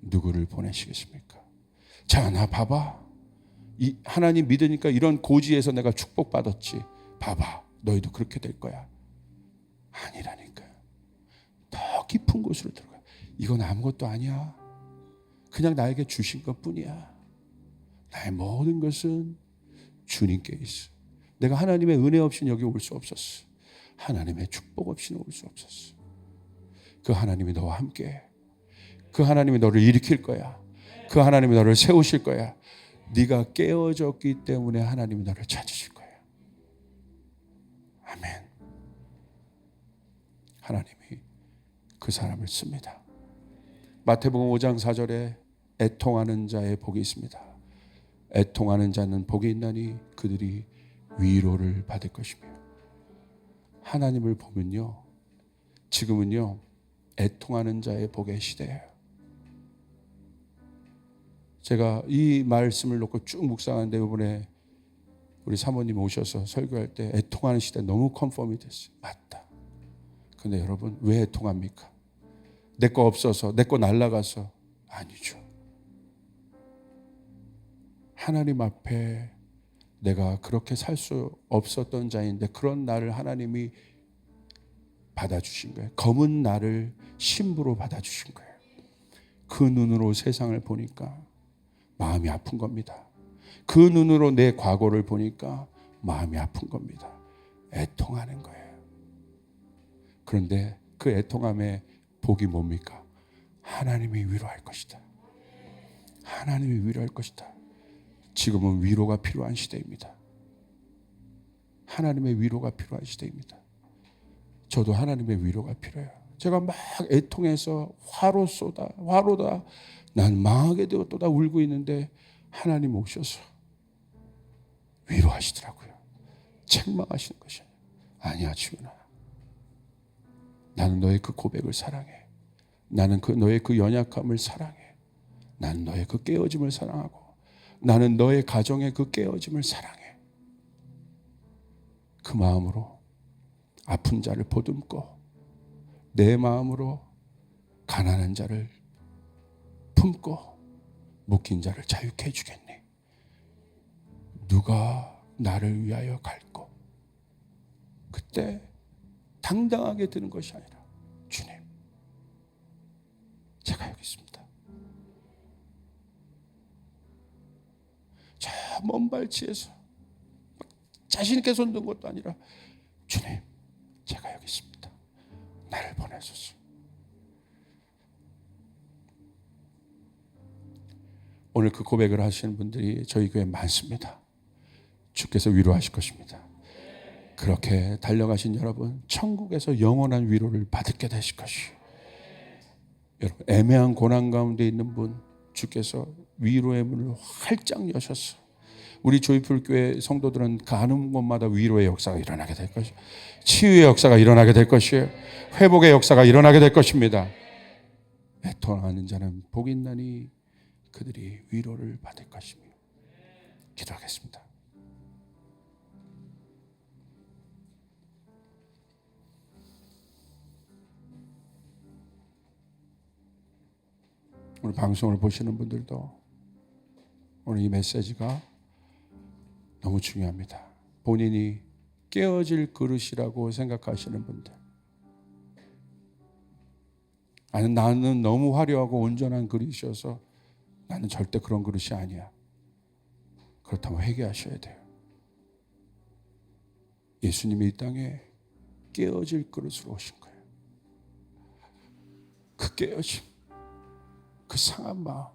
누구를 보내시겠습니까? 자, 나 봐봐. 이 하나님 믿으니까 이런 고지에서 내가 축복받았지. 봐봐. 너희도 그렇게 될 거야. 아니라니까요. 더 깊은 곳으로 들어가. 이건 아무것도 아니야. 그냥 나에게 주신 것뿐이야. 나의 모든 것은 주님께 있어. 내가 하나님의 은혜 없이는 여기 올 수 없었어. 하나님의 축복 없이는 올 수 없었어. 그 하나님이 너와 함께, 그 하나님이 너를 일으킬 거야. 그 하나님이 너를 세우실 거야. 네가 깨어졌기 때문에 하나님이 너를 찾으실 거야. 아멘. 하나님이 그 사람을 씁니다. 마태복음 5장 4절에 애통하는 자의 복이 있습니다. 애통하는 자는 복이 있나니 그들이 위로를 받을 것이며. 하나님을 보면요, 지금은요 애통하는 자의 복의 시대예요. 제가 이 말씀을 놓고 쭉 묵상하는데 이번에 우리 사모님 오셔서 설교할 때 애통하는 시대 너무 컨펌이 됐어요. 맞다. 근데 여러분 왜 애통합니까? 내 거 없어서, 내 거 날라가서? 아니죠. 하나님 앞에 내가 그렇게 살 수 없었던 자인데 그런 나를 하나님이 받아주신 거예요. 검은 나를 신부로 받아주신 거예요. 그 눈으로 세상을 보니까 마음이 아픈 겁니다. 그 눈으로 내 과거를 보니까 마음이 아픈 겁니다. 애통하는 거예요. 그런데 그 애통함의 복이 뭡니까? 하나님이 위로할 것이다. 하나님이 위로할 것이다. 지금은 위로가 필요한 시대입니다. 하나님의 위로가 필요한 시대입니다. 저도 하나님의 위로가 필요해요. 제가 막 애통해서 화로다 난 망하게 되었다 울고 있는데 하나님 오셔서 위로하시더라고요. 책망하시는 것이 아니야 지훈아. 나는 너의 그 고백을 사랑해. 나는 너의 그 연약함을 사랑해. 나는 너의 그 깨어짐을 사랑하고 나는 너의 가정의 그 깨어짐을 사랑해. 그 마음으로 아픈 자를 보듬고 내 마음으로 가난한 자를 품고 묶인 자를 자유케 해주겠니? 누가 나를 위하여 갈고? 그때 당당하게 드는 것이 아니라 주님, 제가 여기 있습니다. 저 먼 발치에서 자신 있게 손든 것도 아니라 주님, 제가 여기 있습니다. 나를 보내소서. 오늘 그 고백을 하시는 분들이 저희 교회에 많습니다. 주께서 위로하실 것입니다. 그렇게 달려가신 여러분, 천국에서 영원한 위로를 받게 되실 것이에요. 여러분, 애매한 고난 가운데 있는 분, 주께서 위로의 문을 활짝 여셔서 우리 조이풀 교회 성도들은 가는 곳마다 위로의 역사가 일어나게 될 것이에요. 치유의 역사가 일어나게 될 것이에요. 회복의 역사가 일어나게 될 것입니다. 애통하는 자는 복이 있나니 그들이 위로를 받을 것이며. 기도하겠습니다. 오늘 방송을 보시는 분들도 오늘 이 메시지가 너무 중요합니다. 본인이 깨어질 그릇이라고 생각하시는 분들, 아니 나는 너무 화려하고 온전한 그릇이어서 나는 절대 그런 그릇이 아니야. 그렇다면 회개하셔야 돼요. 예수님이 이 땅에 깨어질 그릇으로 오신 거예요. 그 깨어짐, 그 상한 마음.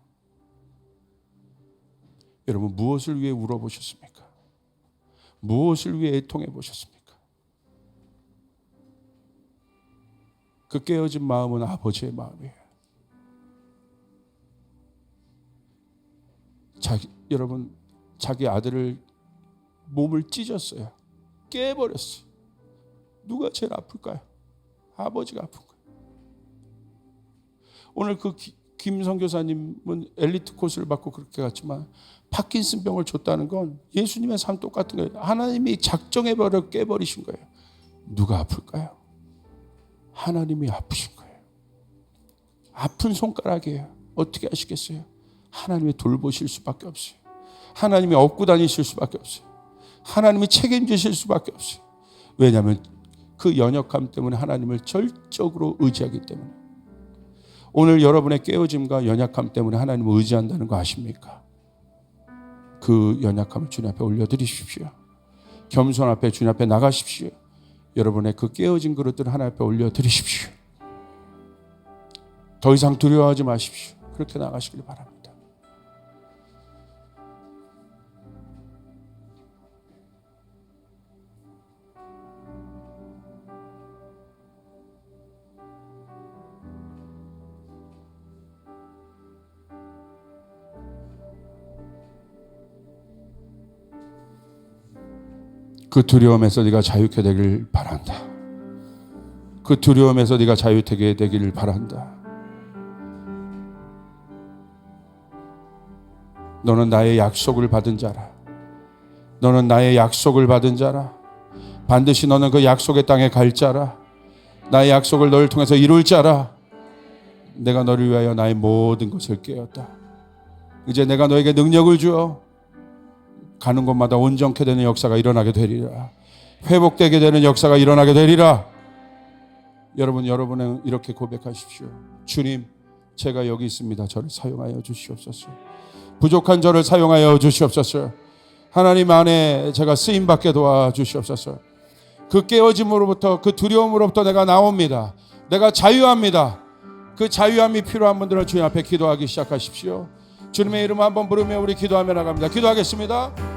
여러분, 무엇을 위해 울어보셨습니까? 무엇을 위해 애통해 보셨습니까? 그 깨어진 마음은 아버지의 마음이에요. 여러분, 자기 아들을 몸을 찢었어요. 깨버렸어요. 누가 제일 아플까요? 아버지가 아픈 거예요. 오늘 그 김 선교사님은 엘리트 코스를 받고 그렇게 갔지만 파킨슨병을 줬다는 건 예수님의 삶 똑같은 거예요. 하나님이 작정해버려 깨버리신 거예요. 누가 아플까요? 하나님이 아프신 거예요. 아픈 손가락이에요. 어떻게 하시겠어요? 하나님이 돌보실 수밖에 없어요. 하나님이 업고 다니실 수밖에 없어요. 하나님이 책임지실 수밖에 없어요. 왜냐하면 그 연약함 때문에 하나님을 절적으로 의지하기 때문에. 오늘 여러분의 깨어짐과 연약함 때문에 하나님을 의지한다는 거 아십니까? 그 연약함을 주님 앞에 올려드리십시오. 겸손 앞에 주님 앞에 나가십시오. 여러분의 그 깨어진 그릇들을 하나님 앞에 올려드리십시오. 더 이상 두려워하지 마십시오. 그렇게 나가시길 바랍니다. 그 두려움에서 네가 자유케 되길 바란다. 그 두려움에서 네가 자유케 되기를 바란다. 너는 나의 약속을 받은 자라. 너는 나의 약속을 받은 자라. 반드시 너는 그 약속의 땅에 갈 자라. 나의 약속을 너를 통해서 이룰 자라. 내가 너를 위하여 나의 모든 것을 깨었다. 이제 내가 너에게 능력을 주어 가는 곳마다 온전케 되는 역사가 일어나게 되리라. 회복되게 되는 역사가 일어나게 되리라. 여러분은 이렇게 고백하십시오. 주님, 제가 여기 있습니다. 저를 사용하여 주시옵소서. 부족한 저를 사용하여 주시옵소서. 하나님 안에 제가 쓰임받게 도와주시옵소서. 그 깨어짐으로부터, 그 두려움으로부터 내가 나옵니다. 내가 자유합니다. 그 자유함이 필요한 분들은 주님 앞에 기도하기 시작하십시오. 주님의 이름 한번 부르며 우리 기도하며 나갑니다. 기도하겠습니다.